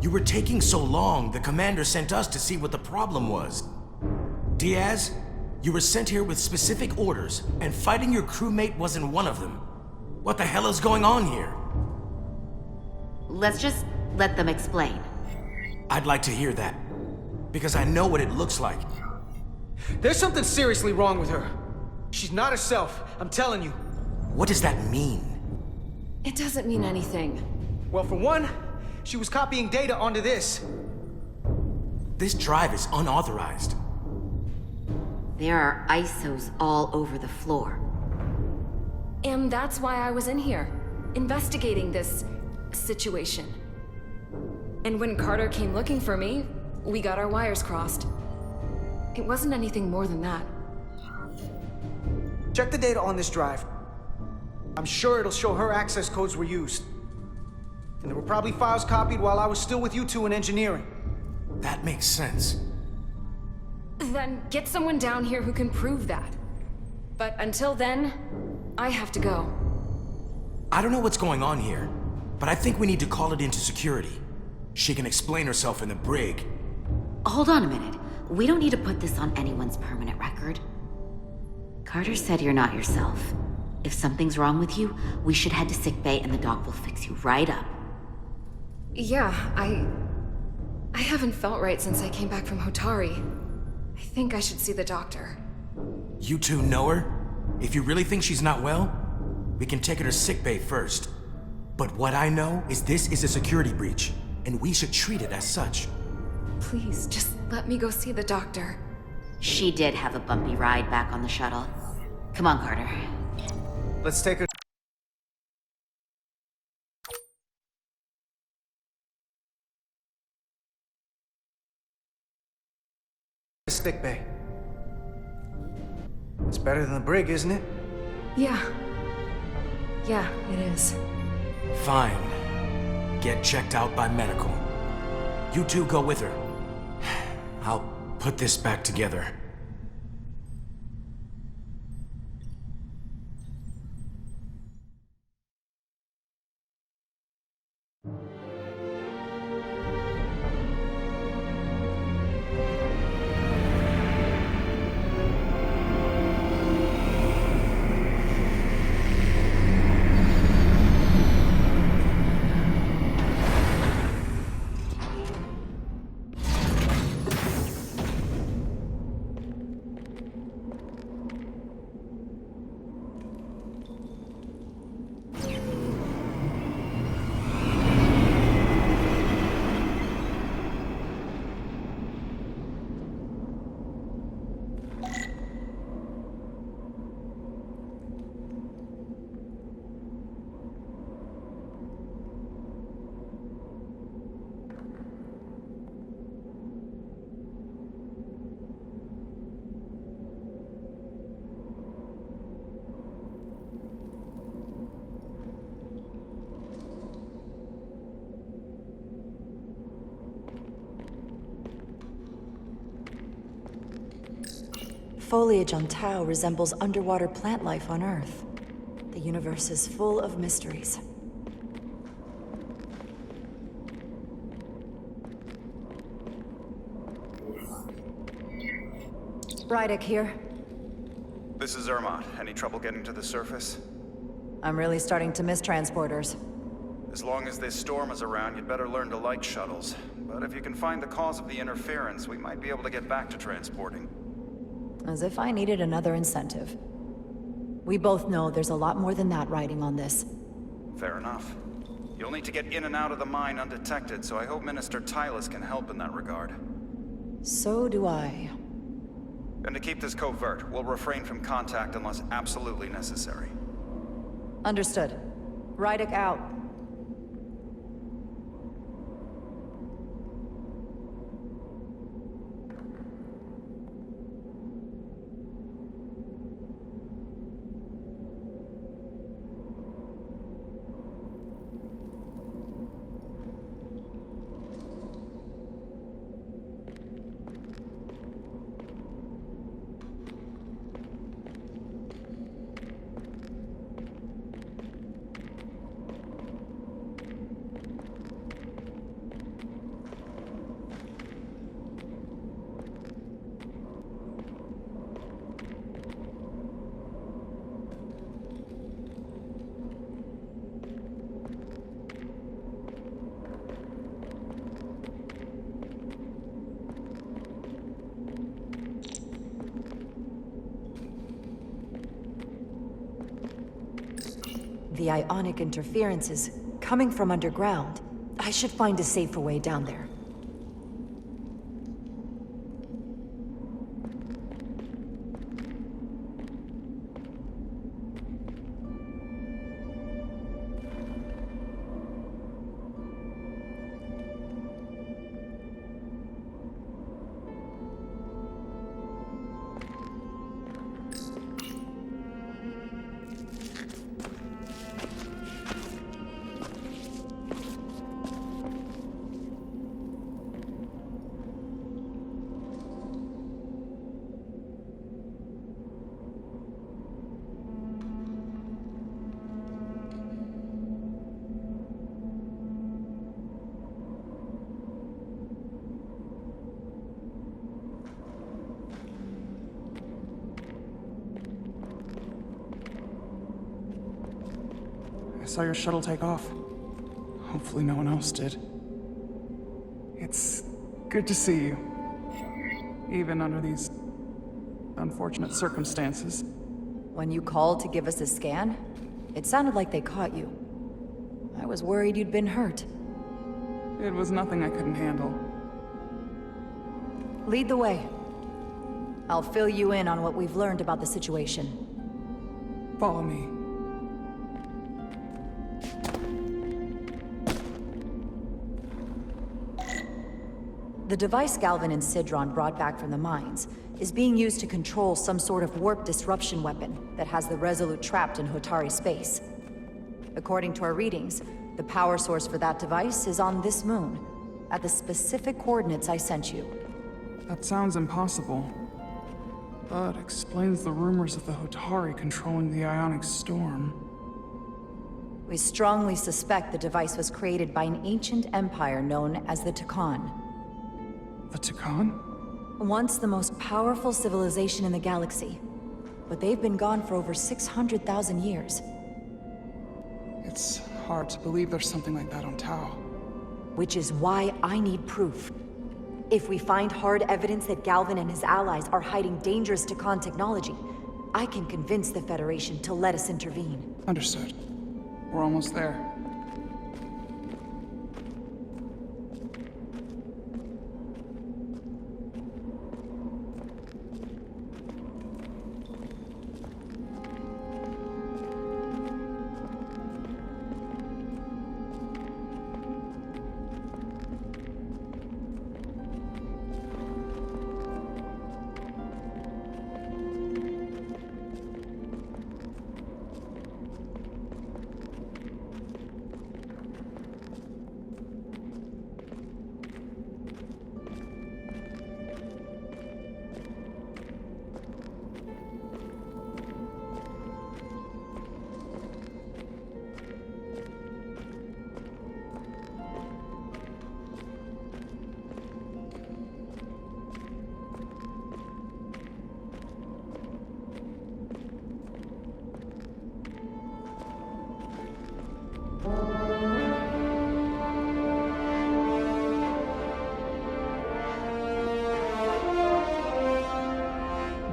[SPEAKER 15] You were taking so long, the commander sent us to see what the problem was. Diaz, you were sent here with specific orders, and fighting your crewmate wasn't one of them. What the hell is going on here?
[SPEAKER 8] Let's just let them explain.
[SPEAKER 15] I'd like to hear that, because I know what it looks like.
[SPEAKER 9] There's something seriously wrong with her. She's not herself, I'm telling you.
[SPEAKER 15] What does that mean?
[SPEAKER 10] It doesn't mean anything.
[SPEAKER 9] Well, for one, she was copying data onto this.
[SPEAKER 15] This drive is unauthorized.
[SPEAKER 8] There are ISOs all over the floor.
[SPEAKER 10] And that's why I was in here, investigating this situation. And when Carter came looking for me, we got our wires crossed. It wasn't anything more than that.
[SPEAKER 9] Check the data on this drive. I'm sure it'll show her access codes were used. And there were probably files copied while I was still with you two in engineering.
[SPEAKER 15] That makes sense.
[SPEAKER 10] Then get someone down here who can prove that. But until then, I have to go.
[SPEAKER 15] I don't know what's going on here, but I think we need to call it into security. She can explain herself in the brig.
[SPEAKER 8] Hold on a minute. We don't need to put this on anyone's permanent record. Carter said you're not yourself. If something's wrong with you, we should head to sickbay and the doc will fix you right up.
[SPEAKER 10] Yeah, I haven't felt right since I came back from Hotari. I think I should see the doctor.
[SPEAKER 15] You two know her? If you really think she's not well, we can take her to sickbay first. But what I know is this is a security breach, and we should treat it as such.
[SPEAKER 10] Please, just let me go see the doctor.
[SPEAKER 8] She did have a bumpy ride back on the shuttle. Come on, Carter.
[SPEAKER 9] Let's take her to sick bay. It's better than the brig, isn't it?
[SPEAKER 10] Yeah. Yeah, it is.
[SPEAKER 15] Fine. Get checked out by medical. You two go with her. I'll put this back together.
[SPEAKER 4] Foliage on Tau resembles underwater plant life on Earth. The universe is full of mysteries. Rydick here.
[SPEAKER 16] This is Ermont. Any trouble getting to the surface?
[SPEAKER 4] I'm really starting to miss transporters.
[SPEAKER 16] As long as this storm is around, you'd better learn to like shuttles. But if you can find the cause of the interference, we might be able to get back to transporting.
[SPEAKER 4] As if I needed another incentive. We both know there's a lot more than that riding on this.
[SPEAKER 16] Fair enough. You'll need to get in and out of the mine undetected, so I hope Minister Tylus can help in that regard.
[SPEAKER 4] So do I.
[SPEAKER 16] And to keep this covert, we'll refrain from contact unless absolutely necessary.
[SPEAKER 4] Understood. Rydick out. The ionic interference is coming from underground. I should find a safer way down there.
[SPEAKER 17] saw your shuttle take off. Hopefully no one else did. It's good to see you. Even under these unfortunate circumstances.
[SPEAKER 4] When you called to give us a scan, it sounded like they caught you. I was worried you'd been hurt.
[SPEAKER 17] It was nothing I couldn't handle.
[SPEAKER 4] Lead the way. I'll fill you in on what we've learned about the situation.
[SPEAKER 17] Follow me.
[SPEAKER 4] The device Galvin and Sidron brought back from the mines is being used to control some sort of warp disruption weapon that has the Resolute trapped in Hotari space. According to our readings, the power source for that device is on this moon, at the specific coordinates I sent you.
[SPEAKER 17] That sounds impossible, but explains the rumors of the Hotari controlling the ionic storm.
[SPEAKER 4] We strongly suspect the device was created by an ancient empire known as the Takan.
[SPEAKER 17] The Takan?
[SPEAKER 4] Once the most powerful civilization in the galaxy, but they've been gone for over 600,000 years.
[SPEAKER 17] It's hard to believe there's something like that on Tau.
[SPEAKER 4] Which is why I need proof. If we find hard evidence that Galvin and his allies are hiding dangerous Takan technology, I can convince the Federation to let us intervene.
[SPEAKER 17] Understood. We're almost there.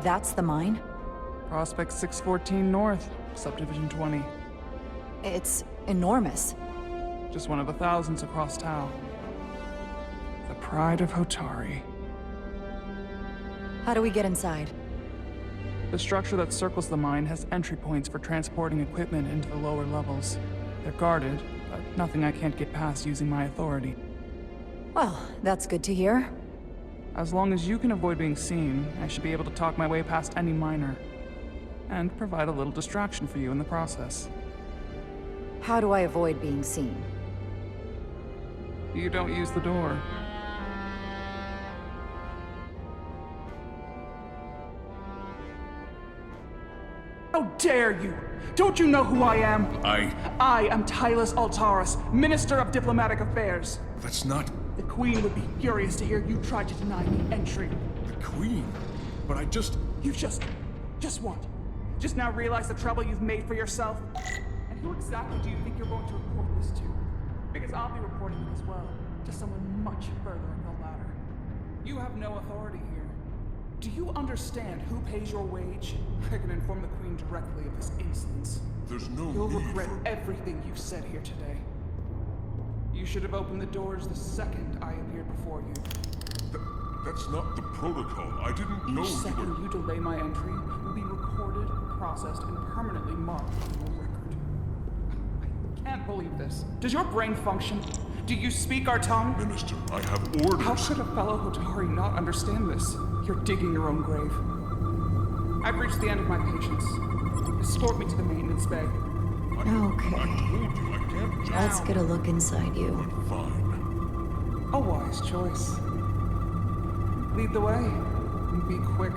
[SPEAKER 4] That's the mine?
[SPEAKER 17] Prospect 614 North, Subdivision 20.
[SPEAKER 4] It's enormous.
[SPEAKER 17] Just one of the thousands across Tau. The pride of Hotari.
[SPEAKER 4] How do we get inside?
[SPEAKER 17] The structure that circles the mine has entry points for transporting equipment into the lower levels. They're guarded, but nothing I can't get past using my authority.
[SPEAKER 4] Well, that's good to hear.
[SPEAKER 17] As long as you can avoid being seen, I should be able to talk my way past any miner. And provide a little distraction for you in the process.
[SPEAKER 4] How do I avoid being seen?
[SPEAKER 17] You don't use the door. How dare you! Don't you know who I am? I am Tylus Altaris, Minister of Diplomatic Affairs.
[SPEAKER 7] That's not...
[SPEAKER 17] The Queen would be furious to hear you tried to deny me entry.
[SPEAKER 7] The Queen? But I just...
[SPEAKER 17] You just what? Just now realize the trouble you've made for yourself? And who exactly do you think you're going to report this to? Because I'll be reporting it as well, to someone much further in the ladder. You have no authority here. Do you understand who pays your wage? I can inform the Queen directly of this insolence.
[SPEAKER 7] There's no
[SPEAKER 17] You'll
[SPEAKER 7] need
[SPEAKER 17] regret
[SPEAKER 7] for...
[SPEAKER 17] everything you've said here today. You should have opened the doors the second I appeared before you.
[SPEAKER 7] That's not the protocol. I didn't know
[SPEAKER 17] Each
[SPEAKER 7] you
[SPEAKER 17] second
[SPEAKER 7] were...
[SPEAKER 17] you delay my entry will be recorded, processed, and permanently marked on your record. I can't believe this. Does your brain function? Do you speak our tongue?
[SPEAKER 7] Minister, I have orders.
[SPEAKER 17] How could a fellow Hotari not understand this? You're digging your own grave. I've reached the end of my patience. Escort me to the maintenance bay.
[SPEAKER 4] Okay.
[SPEAKER 7] I told you I can't...
[SPEAKER 4] Let's get a look inside you.
[SPEAKER 7] Fine.
[SPEAKER 17] A wise choice. Lead the way, and be quick.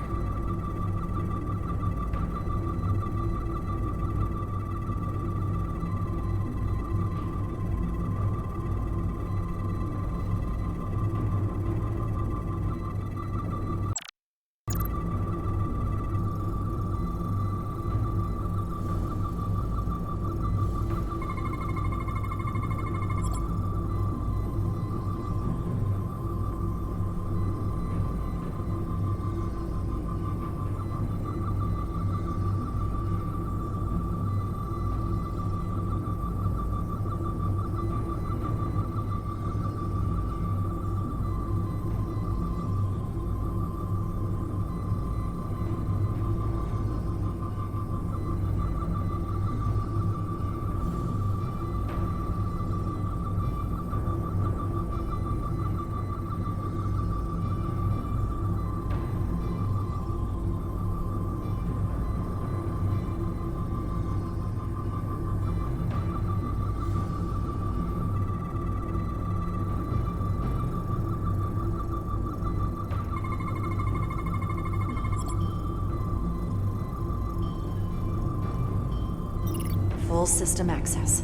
[SPEAKER 4] system access.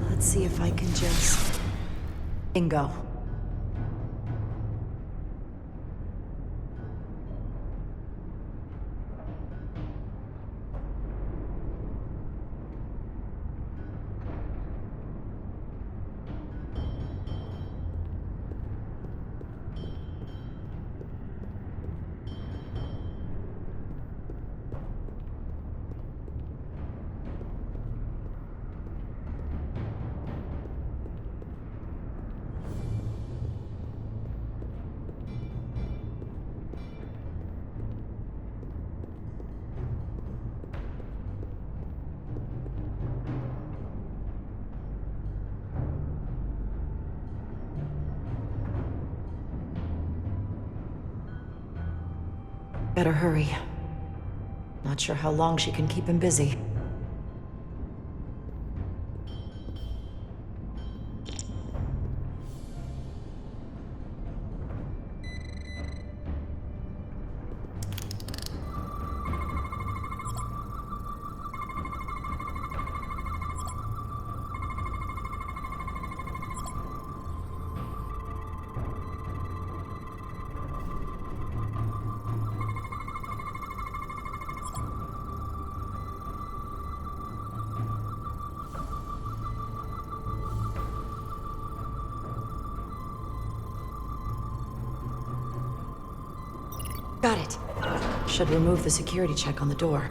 [SPEAKER 4] Let's see if I can just... Bingo. Better hurry. Not sure how long she can keep him busy. Got it. Should remove the security check on the door.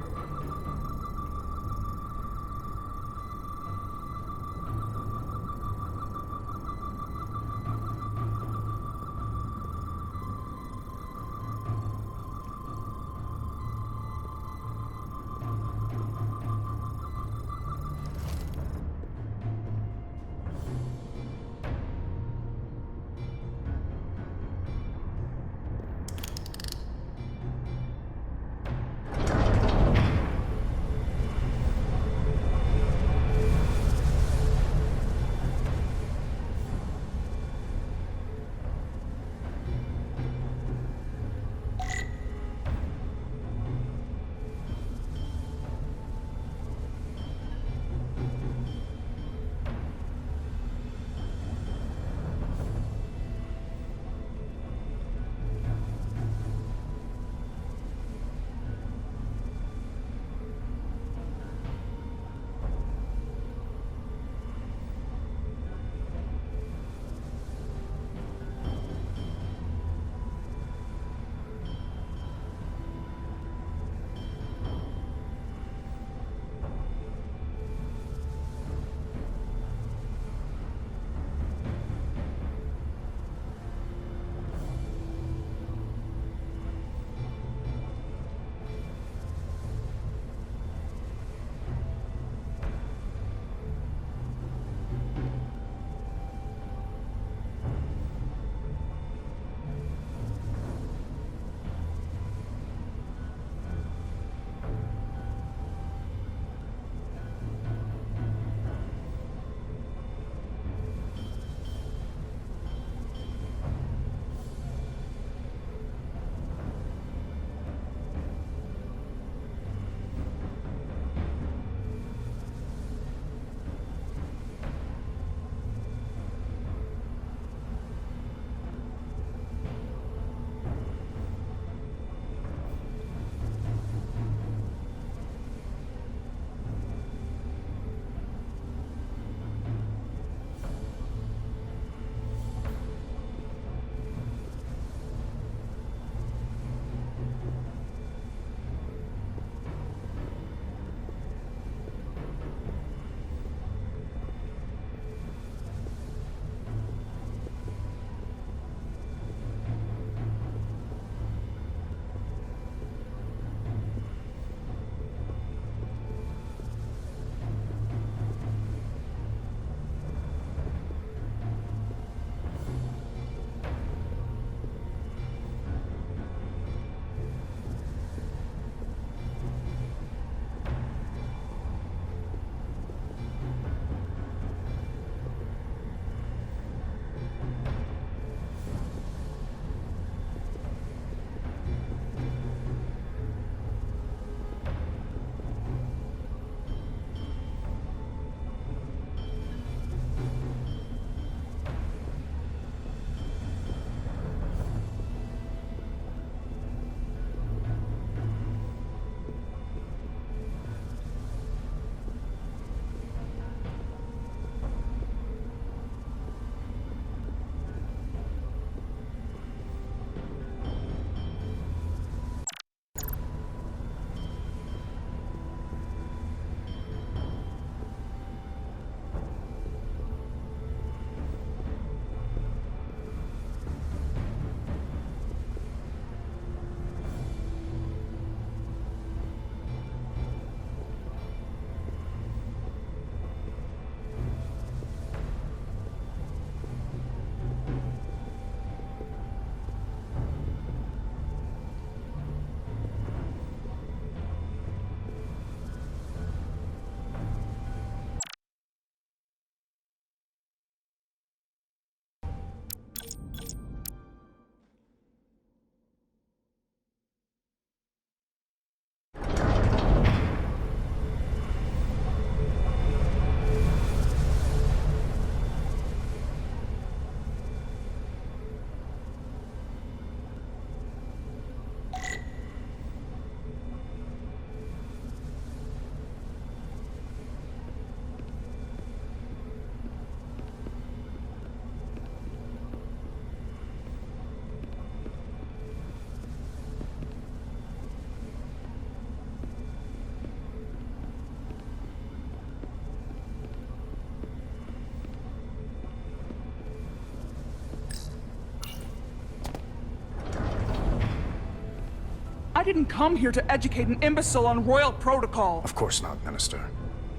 [SPEAKER 17] didn't come here to educate an imbecile on royal protocol.
[SPEAKER 18] Of course not, Minister.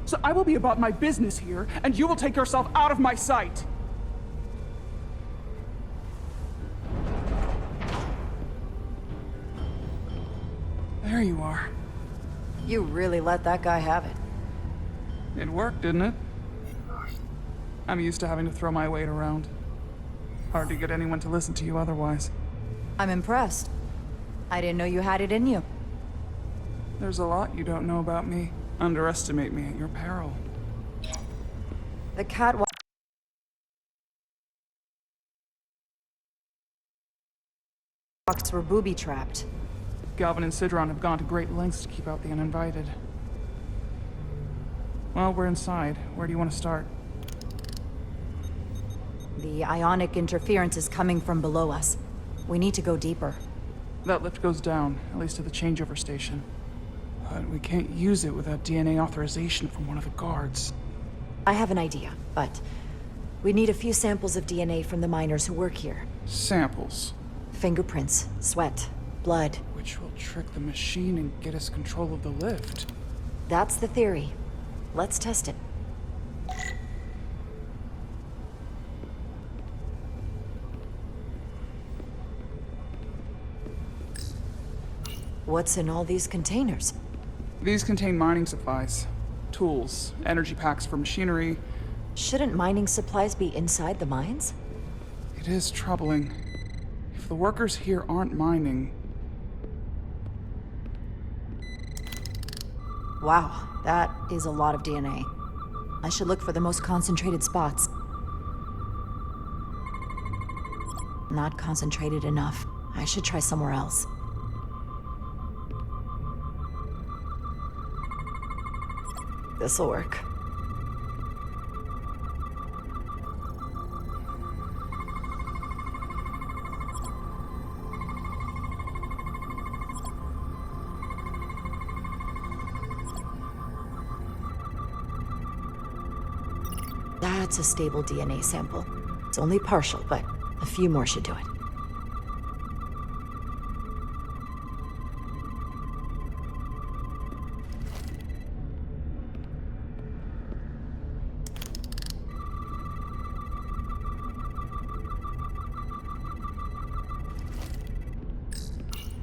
[SPEAKER 17] So I will be about my business here, and you will take yourself out of my sight. There you are.
[SPEAKER 4] You really let that guy have it.
[SPEAKER 17] It worked, didn't it? I'm used to having to throw my weight around. Hard to get anyone to listen to you otherwise.
[SPEAKER 4] I'm impressed. I didn't know you had it in you.
[SPEAKER 17] There's a lot you don't know about me. Underestimate me at your peril.
[SPEAKER 4] The catwalks were booby-trapped.
[SPEAKER 17] Galvin and Sidron have gone to great lengths to keep out the uninvited. Well, we're inside. Where do you want to start?
[SPEAKER 4] The ionic interference is coming from below us. We need to go deeper.
[SPEAKER 17] That lift goes down, at least to the changeover station. But we can't use it without DNA authorization from one of the guards.
[SPEAKER 4] I have an idea, but we need a few samples of DNA from the miners who work here.
[SPEAKER 17] Samples?
[SPEAKER 4] Fingerprints, sweat, blood.
[SPEAKER 17] Which will trick the machine and get us control of the lift.
[SPEAKER 4] That's the theory. Let's test it. What's in all these containers?
[SPEAKER 17] These contain mining supplies, tools, energy packs for machinery.
[SPEAKER 4] Shouldn't mining supplies be inside the mines?
[SPEAKER 17] It is troubling. If the workers here aren't mining...
[SPEAKER 4] Wow, that is a lot of DNA. I should look for the most concentrated spots. Not concentrated enough. I should try somewhere else. This'll work. That's a stable DNA sample. It's only partial, but a few more should do it.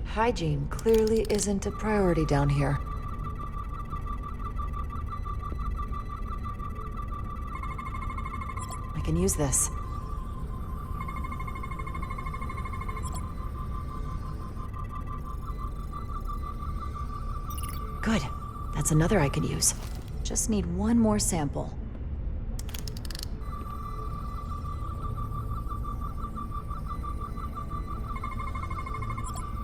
[SPEAKER 4] Hygiene clearly isn't a priority down here. I can use this. Good. That's another I can use. Just need one more sample.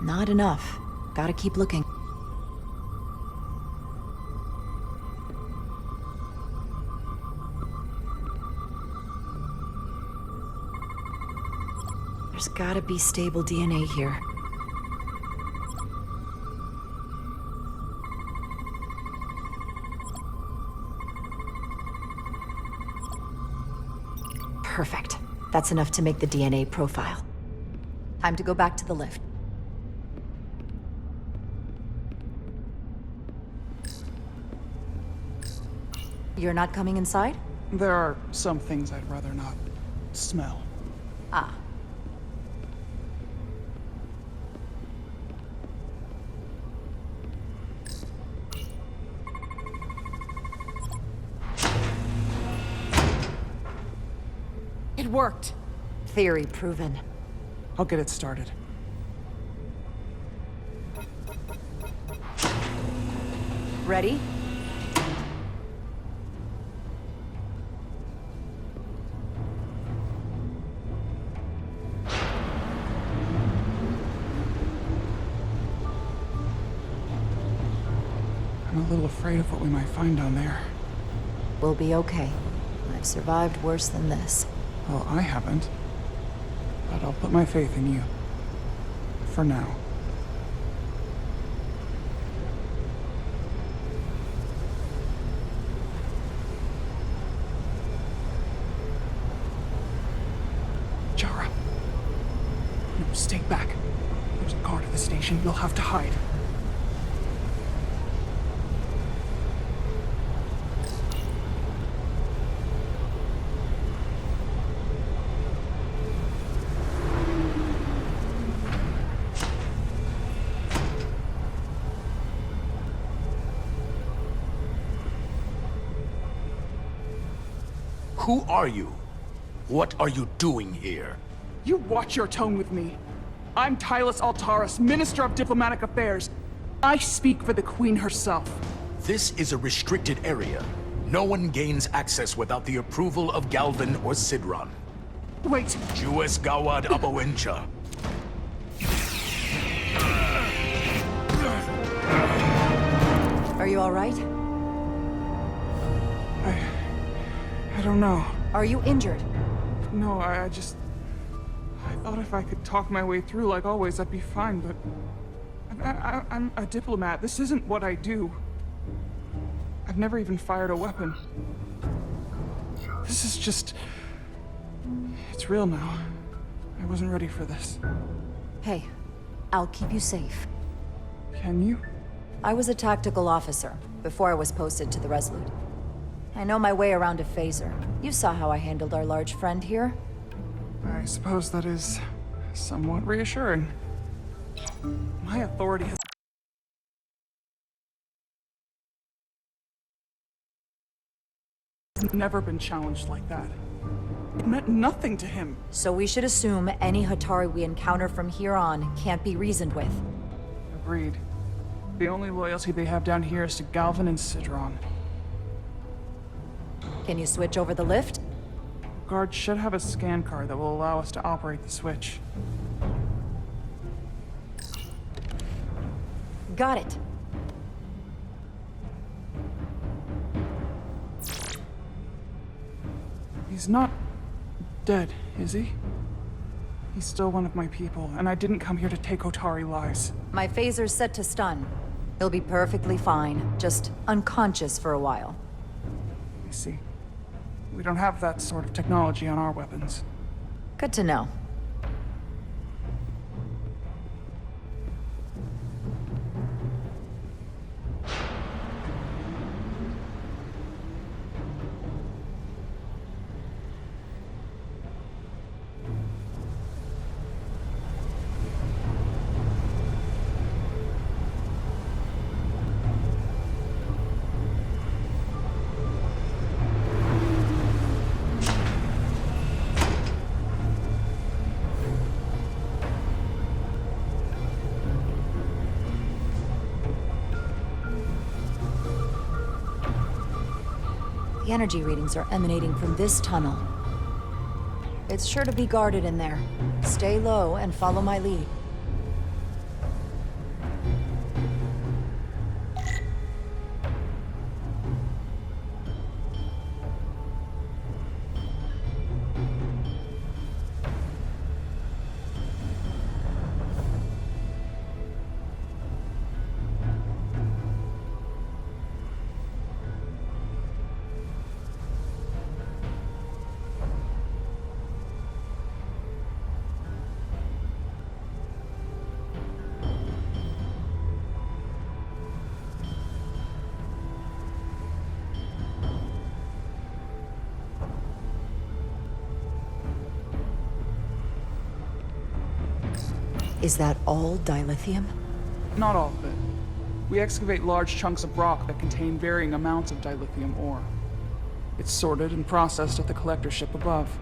[SPEAKER 4] Not enough. Gotta keep looking. There's gotta be stable DNA here. Perfect. That's enough to make the DNA profile. Time to go back to the lift. You're not coming inside?
[SPEAKER 17] There are some things I'd rather not smell.
[SPEAKER 4] Ah.
[SPEAKER 17] It worked.
[SPEAKER 4] Theory proven.
[SPEAKER 17] I'll get it started.
[SPEAKER 4] Ready?
[SPEAKER 17] I'm a little afraid of what we might find down there.
[SPEAKER 4] We'll be okay. I've survived worse than this.
[SPEAKER 17] Well, I haven't. But I'll put my faith in you. For now. Jara. No, stay back. There's a guard at the station. You'll have to hide.
[SPEAKER 18] Who are you? What are you doing here?
[SPEAKER 17] You watch your tone with me. I'm Tylus Altaris, Minister of Diplomatic Affairs. I speak for the Queen herself.
[SPEAKER 18] This is a restricted area. No one gains access without the approval of Galvin or Sidron.
[SPEAKER 17] Wait.
[SPEAKER 18] Jues Gawad Abawencha.
[SPEAKER 4] Are you all right?
[SPEAKER 17] I don't know.
[SPEAKER 4] Are you injured?
[SPEAKER 17] No, I thought if I could talk my way through like always, I'd be fine, but... I'm a diplomat. This isn't what I do. I've never even fired a weapon. This is just... It's real now. I wasn't ready for this.
[SPEAKER 4] Hey, I'll keep you safe.
[SPEAKER 17] Can you?
[SPEAKER 4] I was a tactical officer before I was posted to the Resolute. I know my way around a phaser. You saw how I handled our large friend here.
[SPEAKER 17] I suppose that is somewhat reassuring. My authority has never been challenged like that. It meant nothing to him.
[SPEAKER 4] So we should assume any Hatari we encounter from here on can't be reasoned with.
[SPEAKER 17] Agreed. The only loyalty they have down here is to Galvin and Sidron.
[SPEAKER 4] Can you switch over the lift?
[SPEAKER 17] Guard should have a scan card that will allow us to operate the switch.
[SPEAKER 4] Got it.
[SPEAKER 17] He's not dead, is he? He's still one of my people, and I didn't come here to take Otari lives.
[SPEAKER 4] My phaser's set to stun. He'll be perfectly fine, just unconscious for a while.
[SPEAKER 17] I see. We don't have that sort of technology on our weapons.
[SPEAKER 4] Good to know. The energy readings are emanating from this tunnel. It's sure to be guarded in there. Stay low and follow my lead. Is that all dilithium?
[SPEAKER 17] Not all of it. We excavate large chunks of rock that contain varying amounts of dilithium ore. It's sorted and processed at the collector ship above.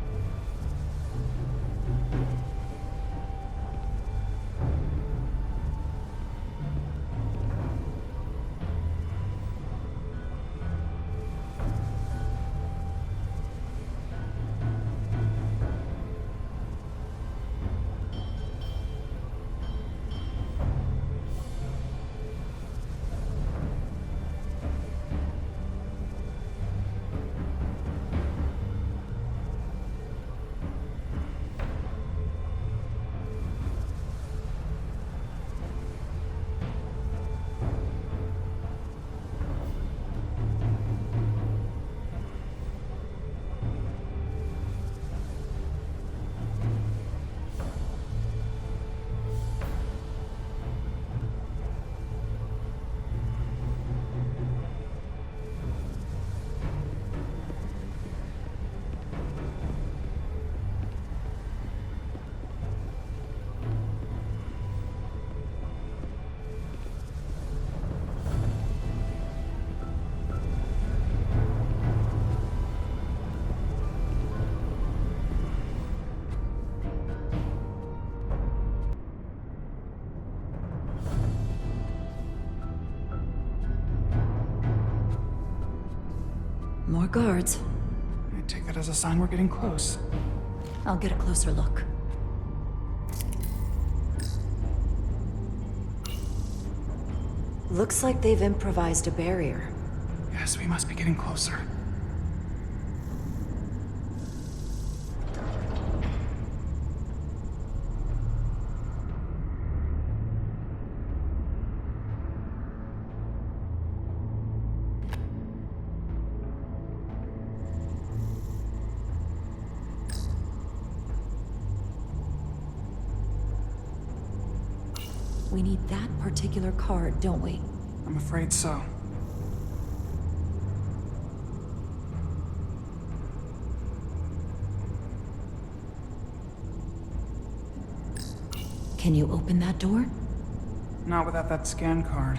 [SPEAKER 4] More guards.
[SPEAKER 17] I take that as a sign we're getting close.
[SPEAKER 4] I'll get a closer look. Looks like they've improvised a barrier.
[SPEAKER 17] Yes, we must be getting closer.
[SPEAKER 4] We need that particular card, don't we?
[SPEAKER 17] I'm afraid so.
[SPEAKER 4] Can you open that door?
[SPEAKER 17] Not without that scan card.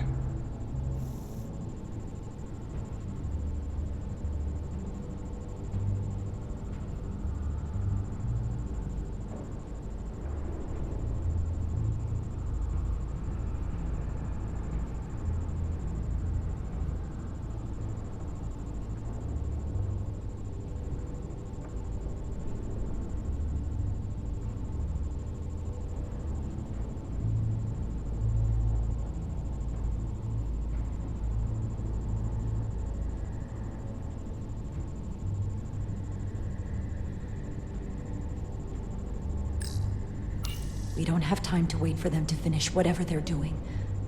[SPEAKER 4] We don't have time to wait for them to finish whatever they're doing.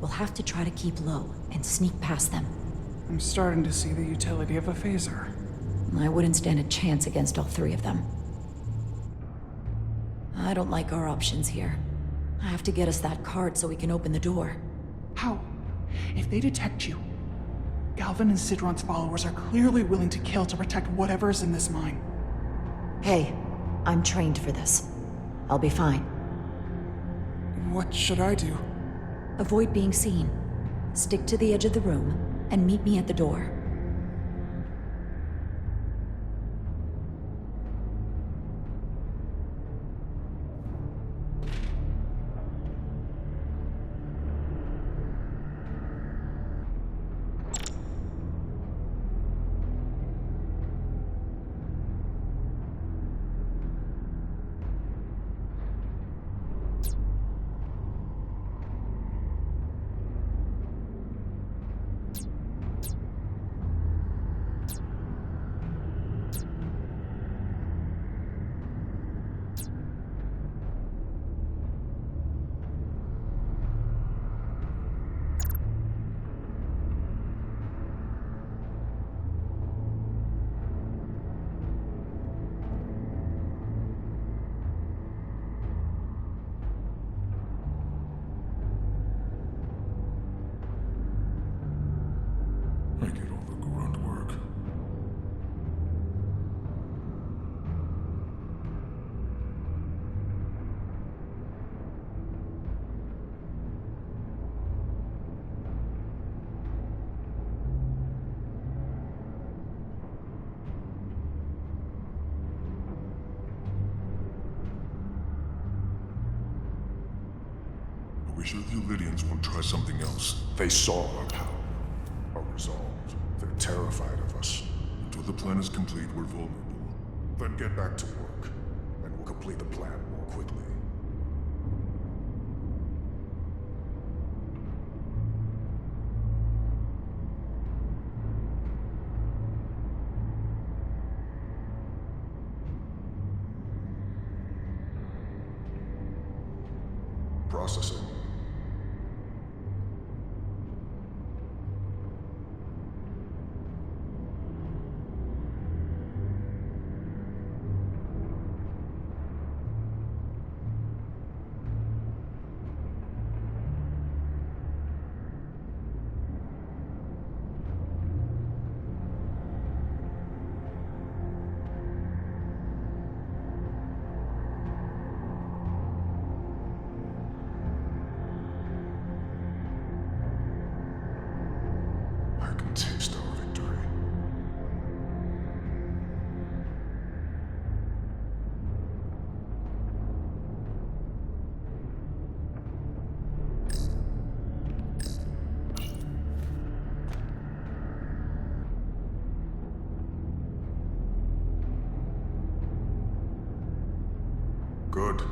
[SPEAKER 4] We'll have to try to keep low and sneak past them.
[SPEAKER 17] I'm starting to see the utility of a phaser.
[SPEAKER 4] I wouldn't stand a chance against all three of them. I don't like our options here. I have to get us that card so we can open the door.
[SPEAKER 17] How? If they detect you, Galvin and Sidron's followers are clearly willing to kill to protect whatever is in this mine.
[SPEAKER 4] Hey, I'm trained for this. I'll be fine.
[SPEAKER 17] What should I do?
[SPEAKER 4] Avoid being seen. Stick to the edge of the room, and meet me at the door.
[SPEAKER 7] I get all the grunt work. Are we sure the Lydians won't try something else?
[SPEAKER 19] They saw our power, our resolve. They're terrified of us.
[SPEAKER 7] Until the plan is complete, we're vulnerable.
[SPEAKER 19] Then get back to work, and we'll complete the plan more quickly. Processing. Good.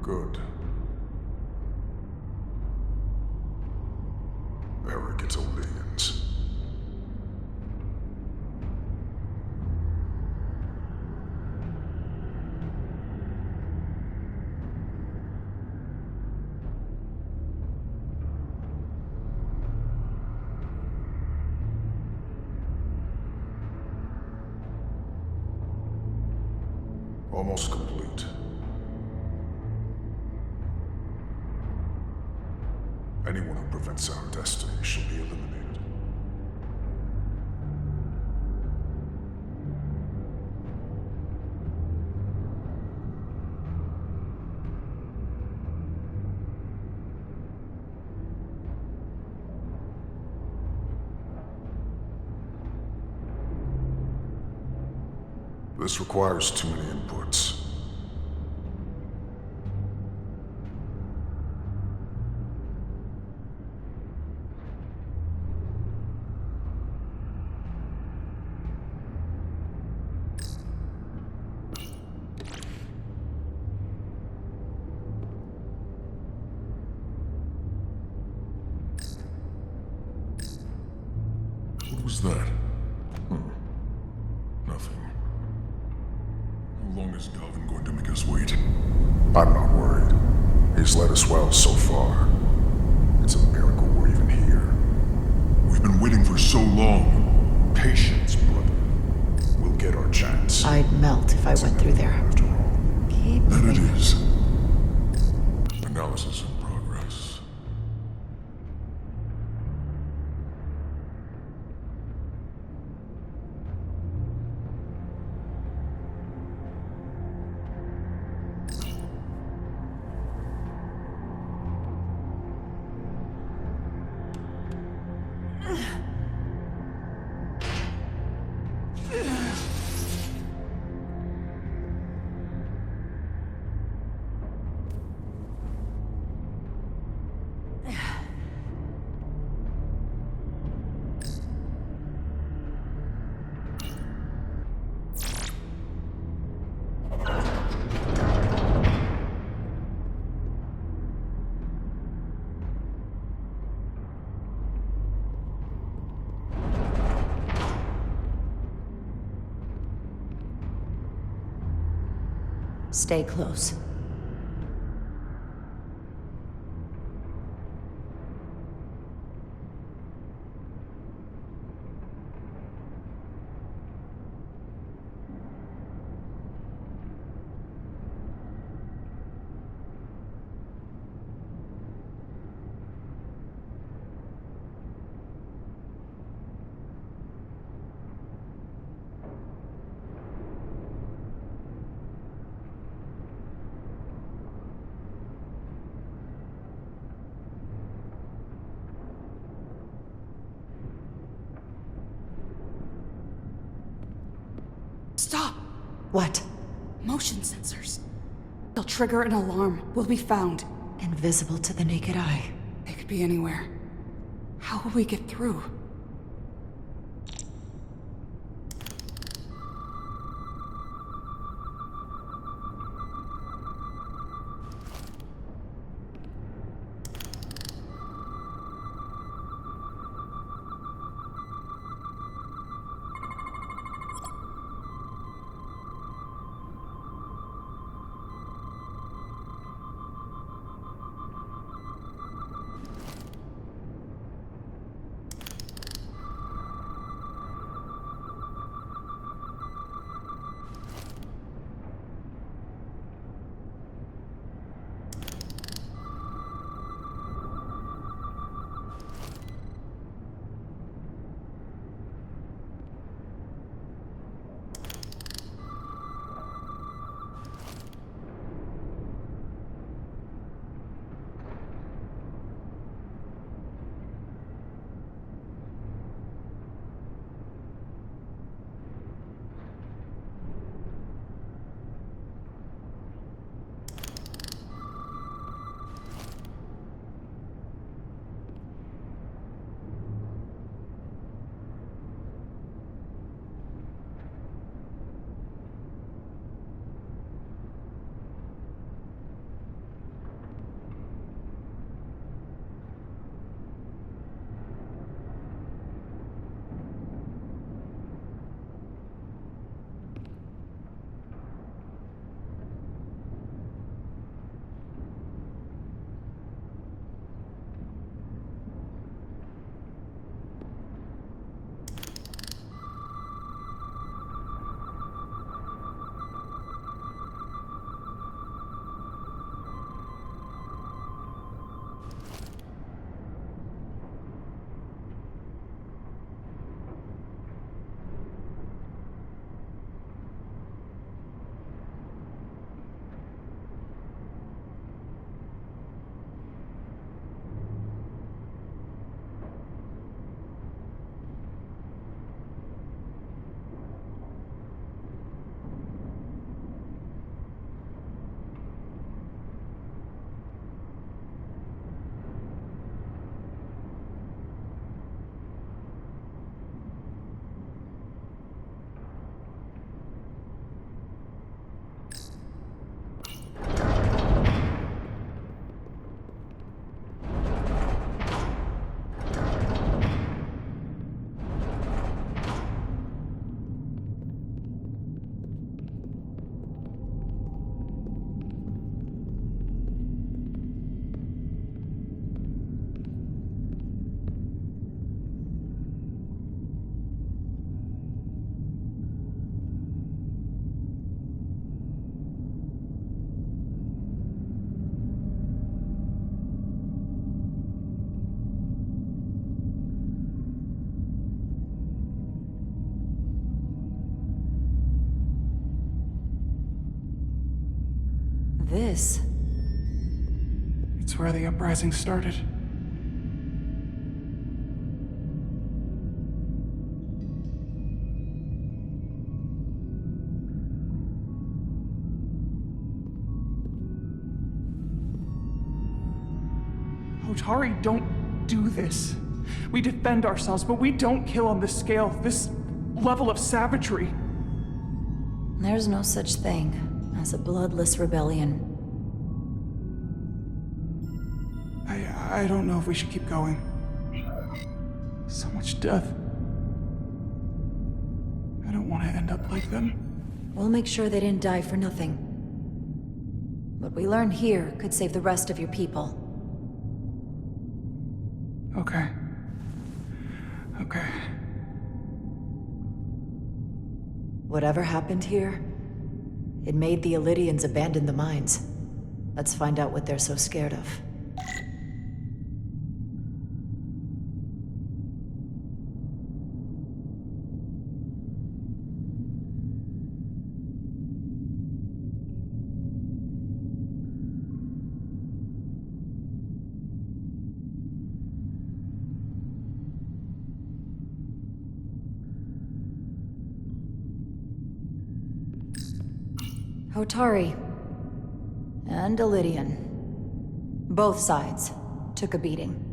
[SPEAKER 19] Good. Arrogant Olympians. Almost complete. Anyone who prevents our destiny shall be eliminated. This requires too many inputs. What was that? Nothing. How long is Galvin going to make us wait? I'm not worried. He's led us well so far. It's a miracle we're even here. We've been waiting for so long. Patience, brother. We'll get our chance.
[SPEAKER 4] I'd melt if I went through there.
[SPEAKER 19] After all.
[SPEAKER 4] Keep
[SPEAKER 19] That it
[SPEAKER 4] moving.
[SPEAKER 19] is. Analysis in progress.
[SPEAKER 4] Stay close.
[SPEAKER 17] Stop!
[SPEAKER 4] What?
[SPEAKER 17] Motion sensors. They'll trigger an alarm. We'll be found.
[SPEAKER 4] Invisible to the naked eye.
[SPEAKER 17] They could be anywhere. How will we get through?
[SPEAKER 4] This?
[SPEAKER 17] It's where the uprising started. Hotari don't do this. We defend ourselves, but we don't kill on this scale, this level of savagery.
[SPEAKER 4] There's no such thing as a bloodless rebellion.
[SPEAKER 17] I don't know if we should keep going. So much death. I don't want to end up like them.
[SPEAKER 4] We'll make sure they didn't die for nothing. What we learn here could save the rest of your people.
[SPEAKER 17] Okay. Okay.
[SPEAKER 4] Whatever happened here, it made the Illydians abandon the mines. Let's find out what they're so scared of. Hotari and Illydian. Both sides took a beating.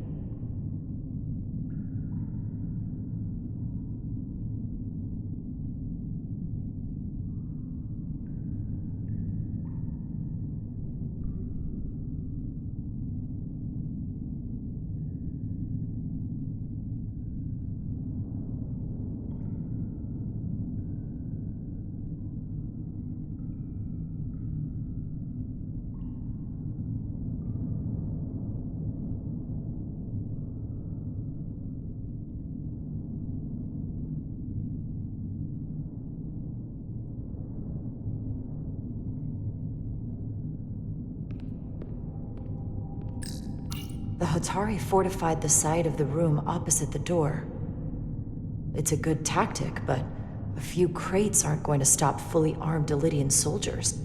[SPEAKER 4] The Hotari fortified the side of the room opposite the door. It's a good tactic, but a few crates aren't going to stop fully armed Illydian soldiers.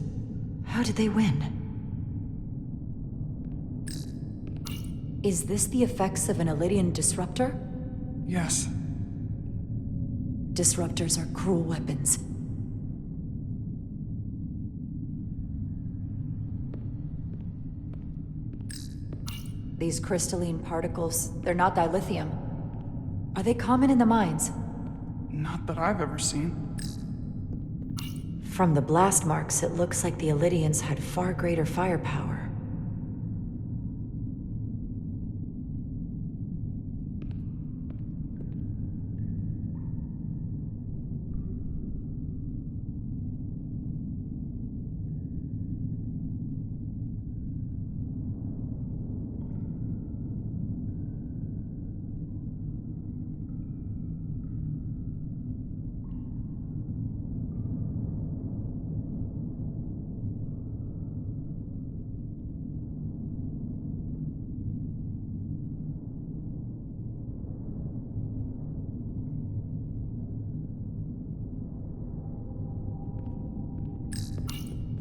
[SPEAKER 4] How did they win? Is this the effects of an Illydian disruptor?
[SPEAKER 17] Yes.
[SPEAKER 4] Disruptors are cruel weapons. These crystalline particles, they're not dilithium. Are they common in the mines?
[SPEAKER 17] Not that I've ever seen.
[SPEAKER 4] From the blast marks, it looks like the Illydians had far greater firepower.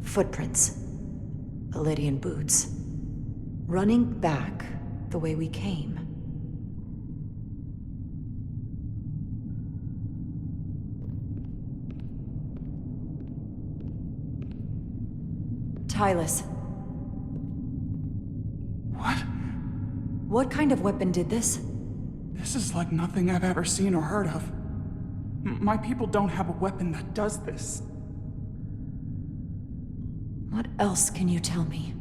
[SPEAKER 4] Footprints. Illydian boots. Running back the way we came. Tylus.
[SPEAKER 17] What?
[SPEAKER 4] What kind of weapon did this?
[SPEAKER 17] This is like nothing I've ever seen or heard of. My people don't have a weapon that does this.
[SPEAKER 4] What else can you tell me?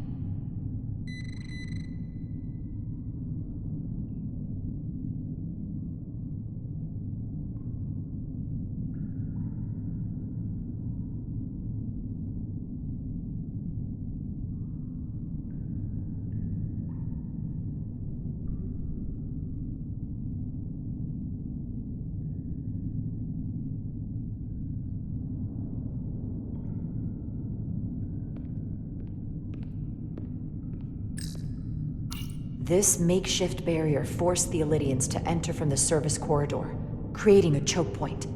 [SPEAKER 4] This makeshift barrier forced the Illydians to enter from the service corridor, creating a choke point.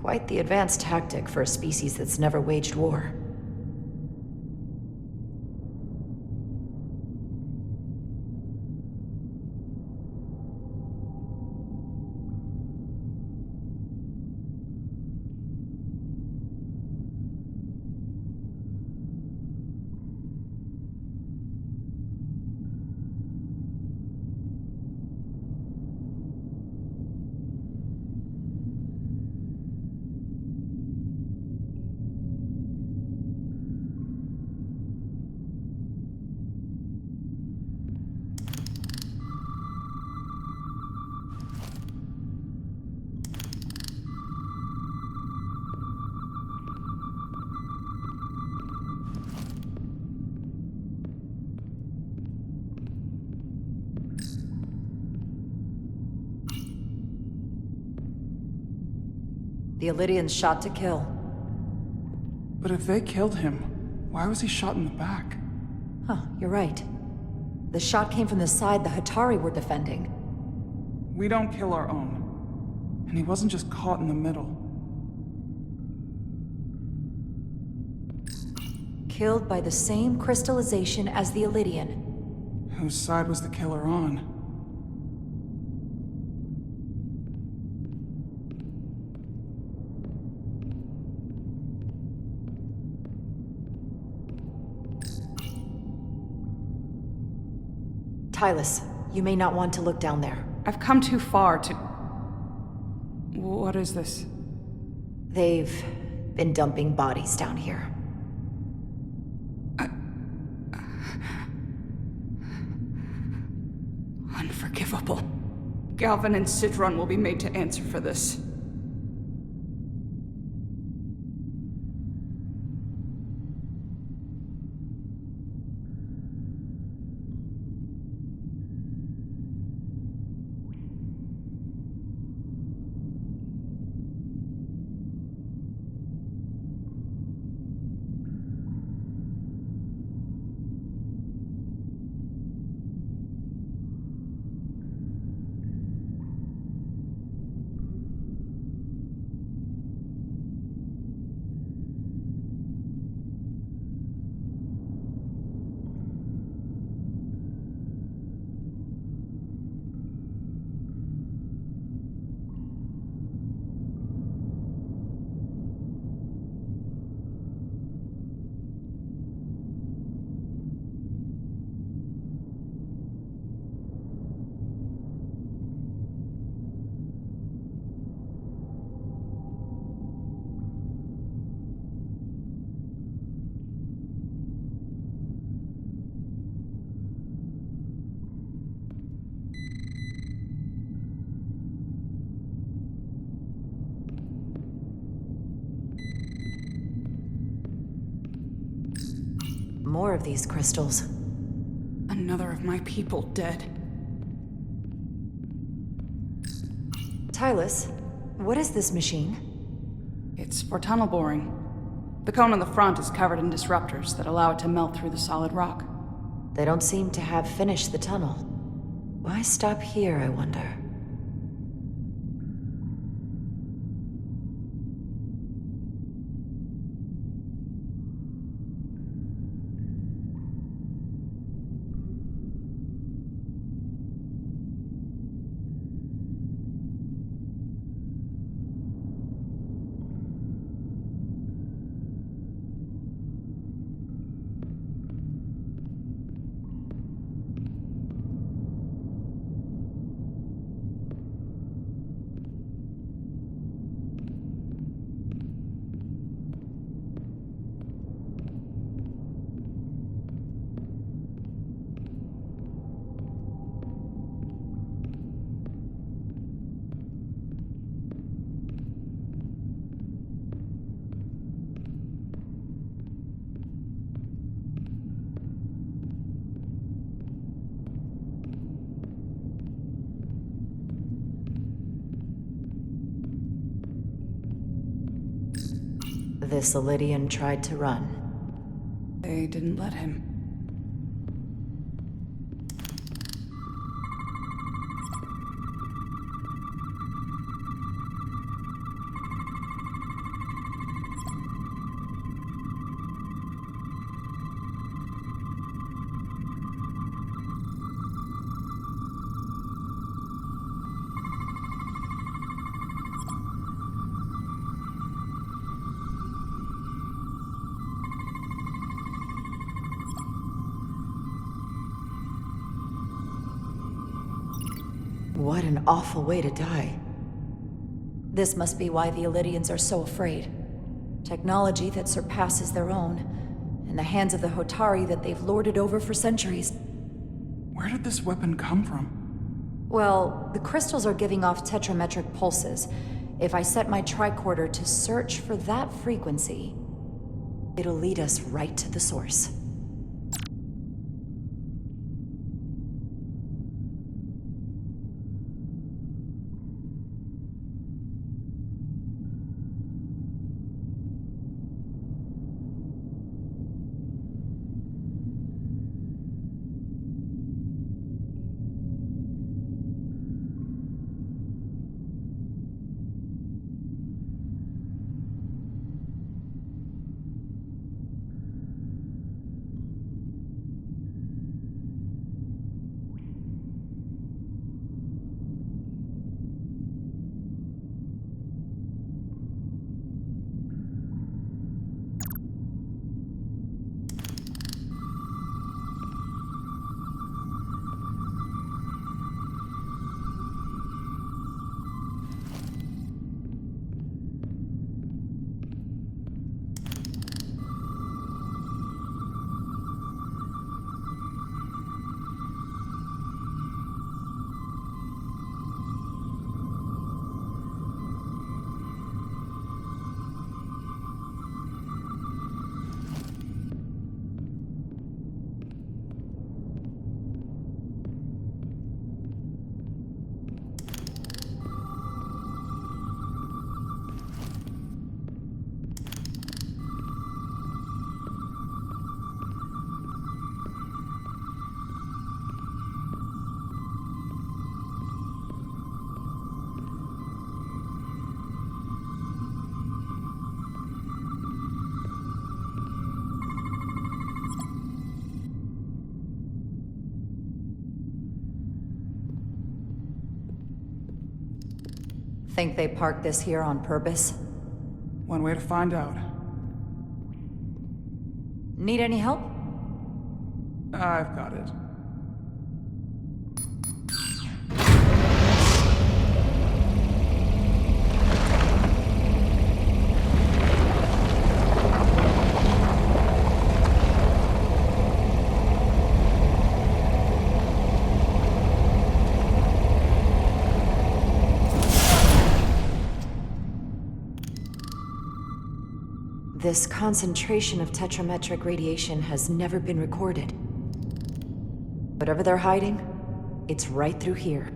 [SPEAKER 4] Quite the advanced tactic for a species that's never waged war. The Illidians shot to kill.
[SPEAKER 17] But if they killed him, why was he shot in the back?
[SPEAKER 4] Huh, you're right. The shot came from the side the Hatari were defending.
[SPEAKER 17] We don't kill our own. And he wasn't just caught in the middle.
[SPEAKER 4] Killed by the same crystallization as the Illidian.
[SPEAKER 17] Whose side was the killer on?
[SPEAKER 4] Tylus, you may not want to look down there.
[SPEAKER 17] I've come too far to... What is this?
[SPEAKER 4] They've been dumping bodies down here.
[SPEAKER 17] Unforgivable. Galvin and Sidron will be made to answer for this.
[SPEAKER 4] More of these crystals.
[SPEAKER 17] Another of my people dead.
[SPEAKER 4] Tylus, what is this machine?
[SPEAKER 17] It's for tunnel boring. The cone on the front is covered in disruptors that allow it to melt through the solid rock.
[SPEAKER 4] They don't seem to have finished the tunnel. Why stop here, I wonder? This Illidian tried to run.
[SPEAKER 17] They didn't let him.
[SPEAKER 4] What an awful way to die. This must be why the Illidians are so afraid. Technology that surpasses their own, in the hands of the Hotari that they've lorded over for centuries.
[SPEAKER 17] Where did this weapon come from?
[SPEAKER 4] Well, the crystals are giving off tetrametric pulses. If I set my tricorder to search for that frequency, it'll lead us right to the source. Think they parked this here on purpose?
[SPEAKER 17] One way to find out.
[SPEAKER 4] Need any help?
[SPEAKER 17] I've got it.
[SPEAKER 4] This concentration of tetrametric radiation has never been recorded. Whatever they're hiding, it's right through here.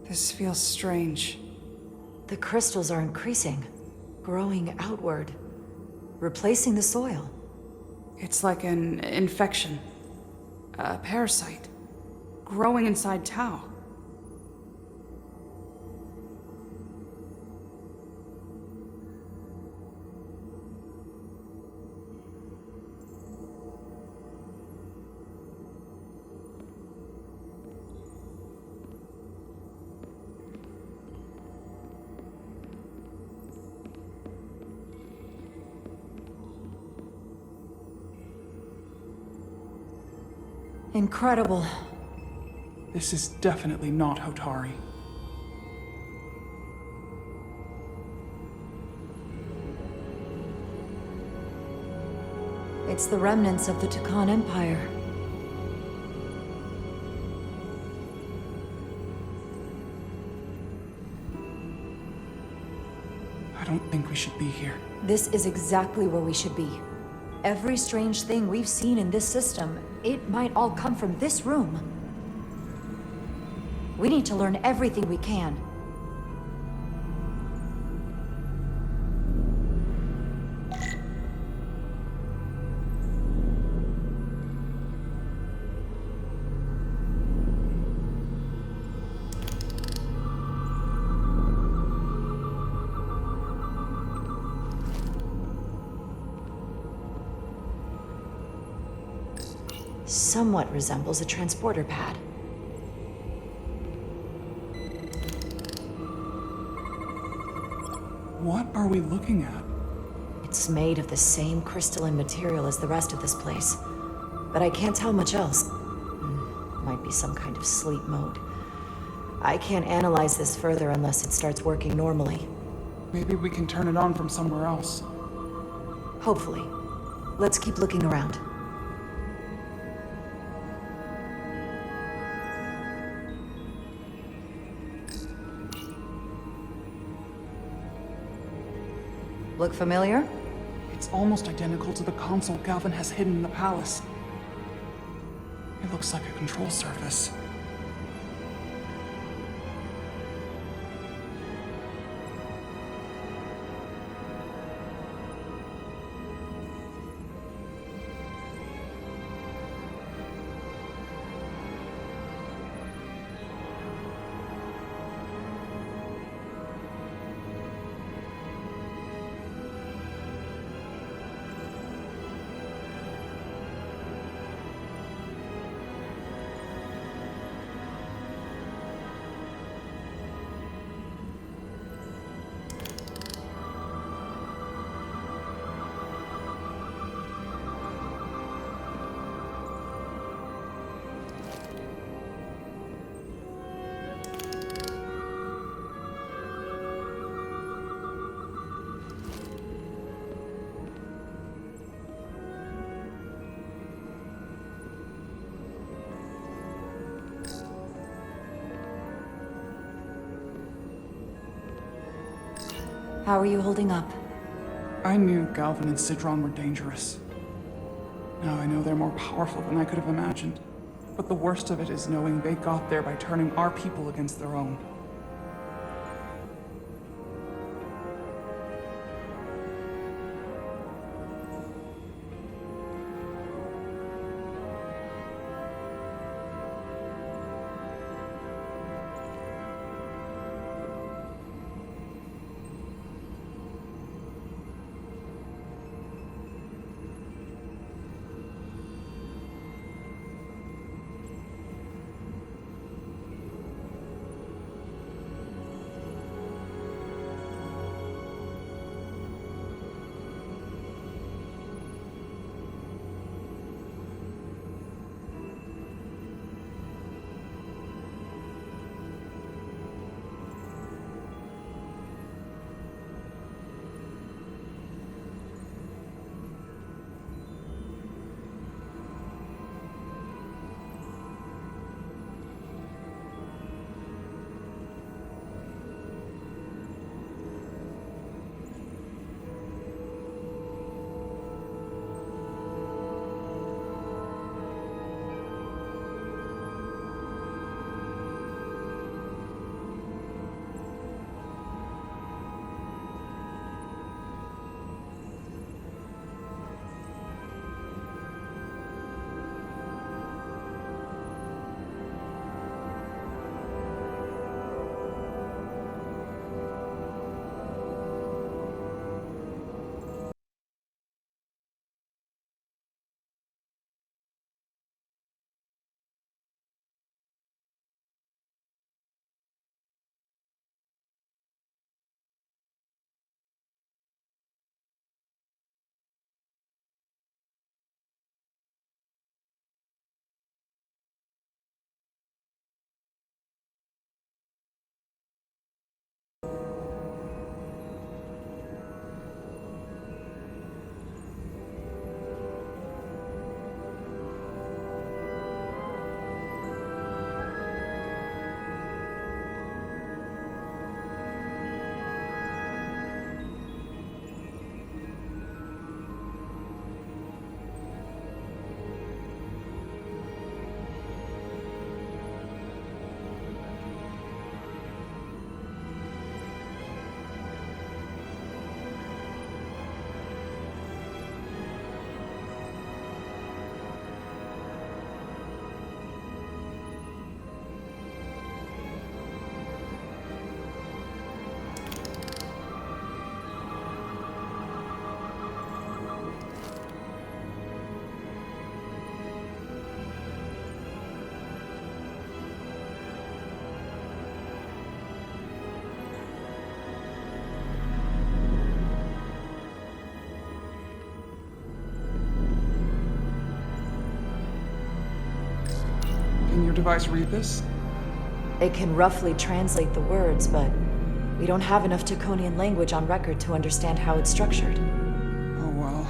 [SPEAKER 17] This feels strange.
[SPEAKER 4] The crystals are increasing, growing outward, replacing the soil.
[SPEAKER 17] It's like an infection. A parasite. Growing inside Tau.
[SPEAKER 4] Incredible.
[SPEAKER 17] This is definitely not Hotari.
[SPEAKER 4] It's the remnants of the Tucan Empire.
[SPEAKER 17] I don't think we should be here.
[SPEAKER 4] This is exactly where we should be. Every strange thing we've seen in this system, it might all come from this room. We need to learn everything we can. Somewhat resembles a transporter pad.
[SPEAKER 17] What are we looking at?
[SPEAKER 4] It's made of the same crystalline material as the rest of this place, but I can't tell much else. Might be some kind of sleep mode. I can't analyze this further unless it starts working normally.
[SPEAKER 17] Maybe we can turn it on from somewhere else.
[SPEAKER 4] Hopefully. Let's keep looking around. Look familiar?
[SPEAKER 17] It's almost identical to the console Galvin has hidden in the palace. It looks like a control surface.
[SPEAKER 4] How are you holding up?
[SPEAKER 17] I knew Galvin and Sidron were dangerous. Now I know they're more powerful than I could have imagined. But the worst of it is knowing they got there by turning our people against their own. Can your device read this?
[SPEAKER 4] It can roughly translate the words, but we don't have enough Taconian language on record to understand how it's structured.
[SPEAKER 17] Oh well.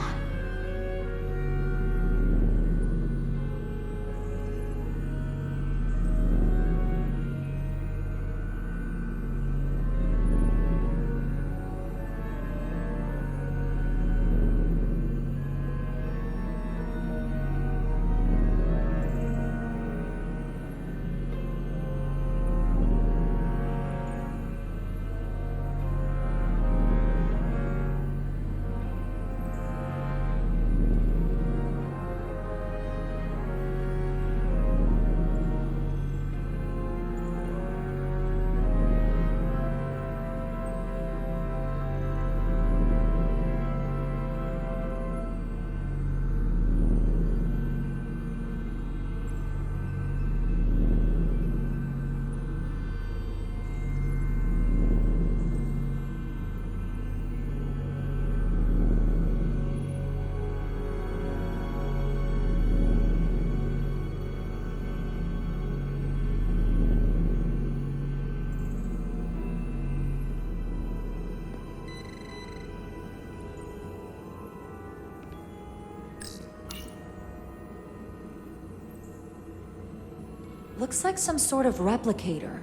[SPEAKER 4] Looks like some sort of replicator.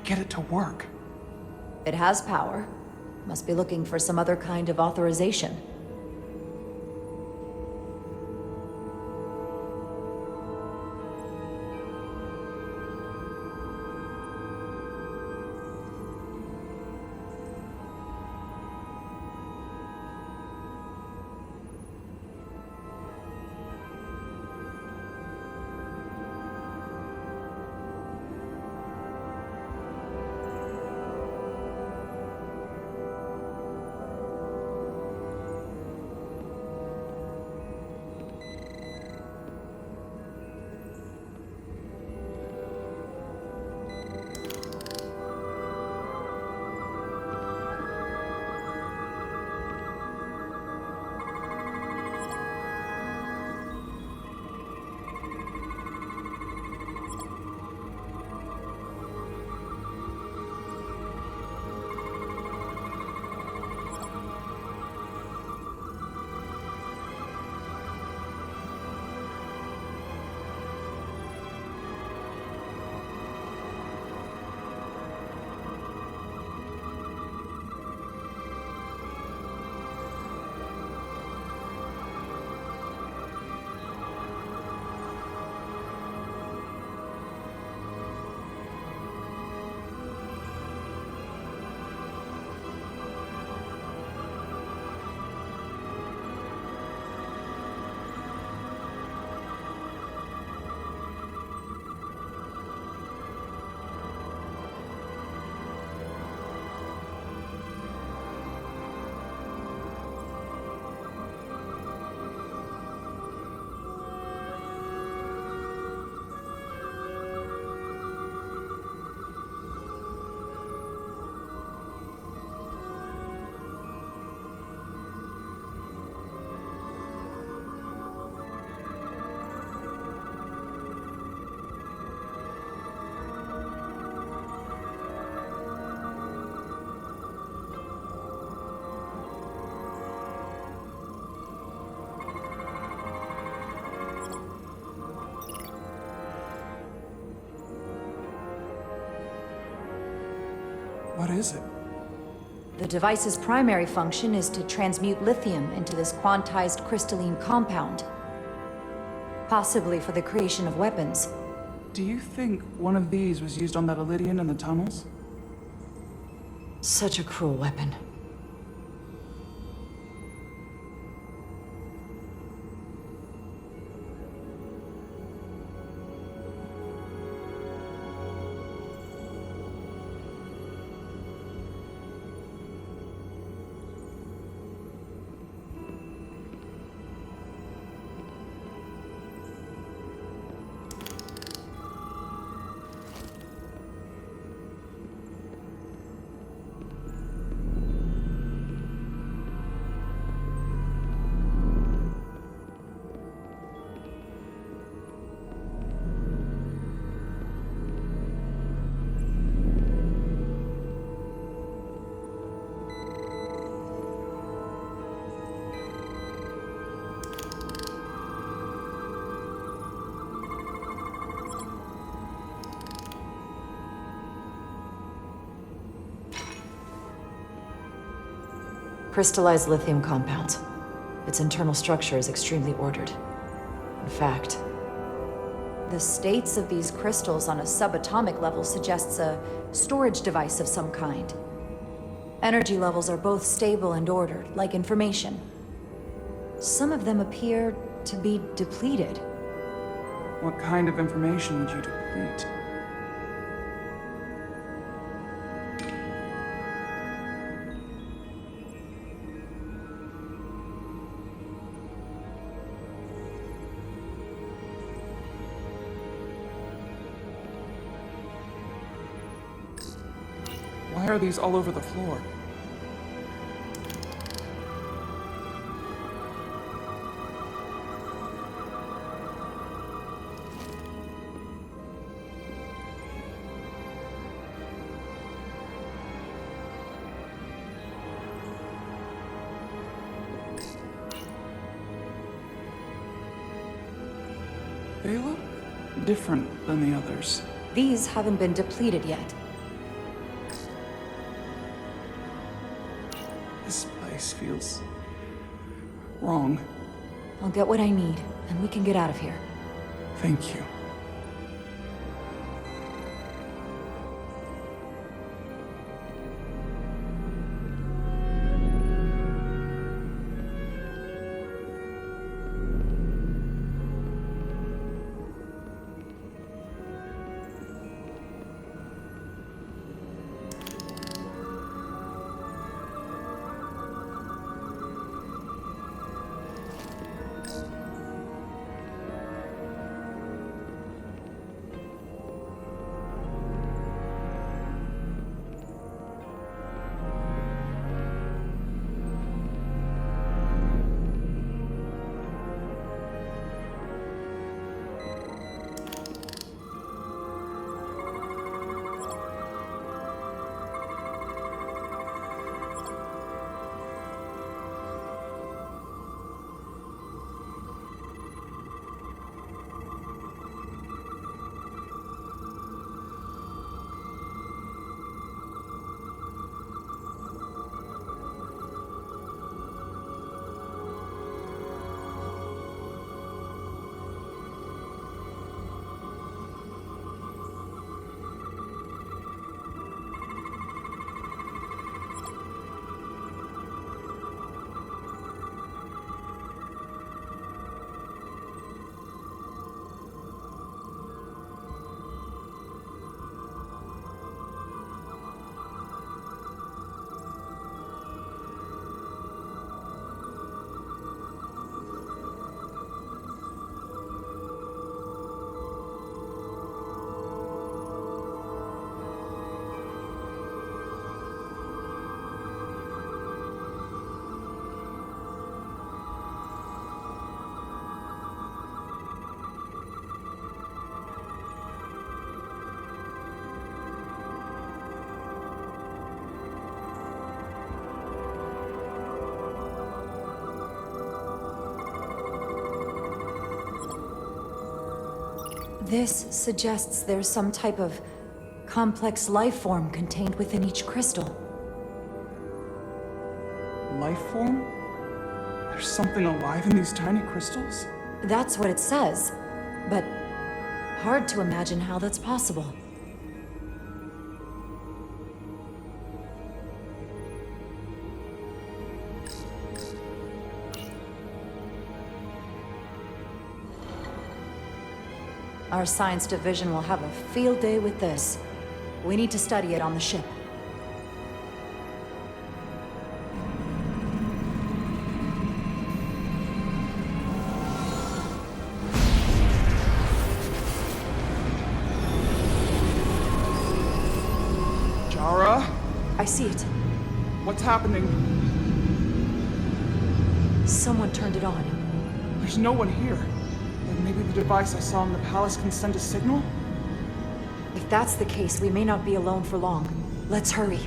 [SPEAKER 17] get it to work?
[SPEAKER 4] It has power. Must be looking for some other kind of authorization.
[SPEAKER 17] What is it?
[SPEAKER 4] The device's primary function is to transmute lithium into this quantized crystalline compound. Possibly for the creation of weapons.
[SPEAKER 17] Do you think one of these was used on that Elydian in the tunnels?
[SPEAKER 4] Such a cruel weapon. Crystallized lithium compound. Its internal structure is extremely ordered. In fact, the states of these crystals on a subatomic level suggests a storage device of some kind. Energy levels are both stable and ordered, like information. Some of them appear to be depleted.
[SPEAKER 17] What kind of information would you deplete? Why are these all over the floor? They look different than the others.
[SPEAKER 4] These haven't been depleted yet.
[SPEAKER 17] feels wrong.
[SPEAKER 4] I'll get what I need, and we can get out of here.
[SPEAKER 17] Thank you.
[SPEAKER 4] This suggests there's some type of complex life form contained within each crystal.
[SPEAKER 17] Life form? There's something alive in these tiny crystals?
[SPEAKER 4] That's what it says, but hard to imagine how that's possible. Our science division will have a field day with this. We need to study it on the ship.
[SPEAKER 17] Jara?
[SPEAKER 4] I see it.
[SPEAKER 17] What's happening?
[SPEAKER 4] Someone turned it on.
[SPEAKER 17] There's no one here. Like maybe the device I saw in the palace can send a signal?
[SPEAKER 4] If that's the case, we may not be alone for long. Let's hurry.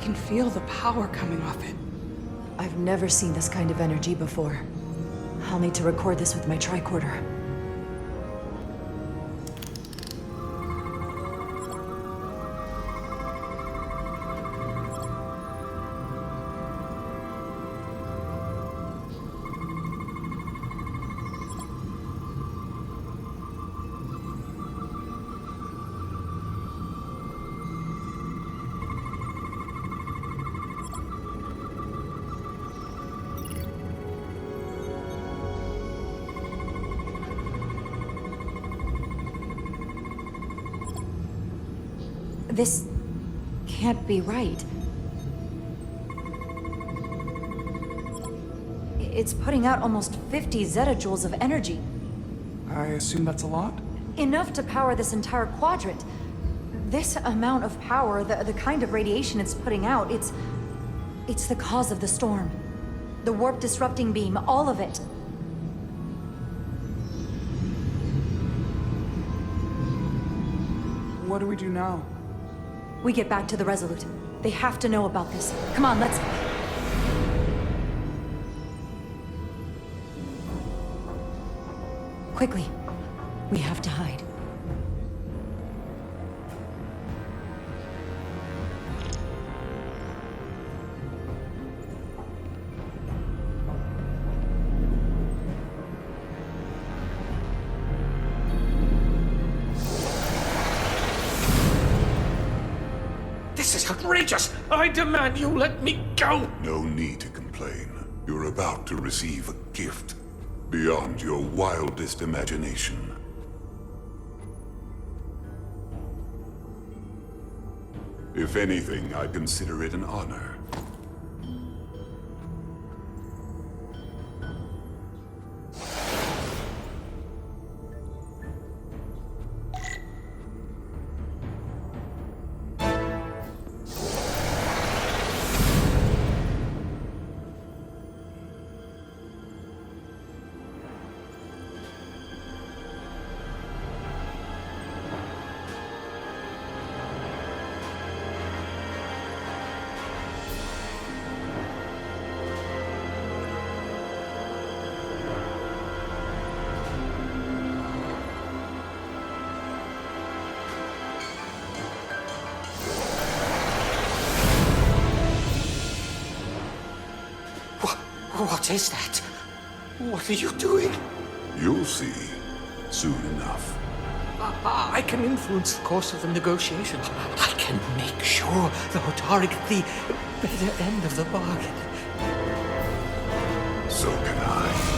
[SPEAKER 17] I can feel the power coming off it.
[SPEAKER 4] I've never seen this kind of energy before. I'll need to record this with my tricorder. This can't be right. It's putting out almost 50 zettajoules of energy.
[SPEAKER 17] I assume that's a lot?
[SPEAKER 4] Enough to power this entire quadrant. This amount of power, the kind of radiation it's putting out, it's the cause of the storm. The warp disrupting beam, all of it.
[SPEAKER 17] What do we do now?
[SPEAKER 4] We get back to the Resolute. They have to know about this. Come on, let's... Quickly. We have to hide.
[SPEAKER 18] This is outrageous! I demand you let me go!
[SPEAKER 7] No need to complain. You're about to receive a gift beyond your wildest imagination. If anything, I consider it an honor.
[SPEAKER 18] What is that? What are you doing?
[SPEAKER 7] You'll see soon enough.
[SPEAKER 18] I can influence the course of the negotiations. I can make sure the Hotari get the better end of the bargain.
[SPEAKER 7] So can I.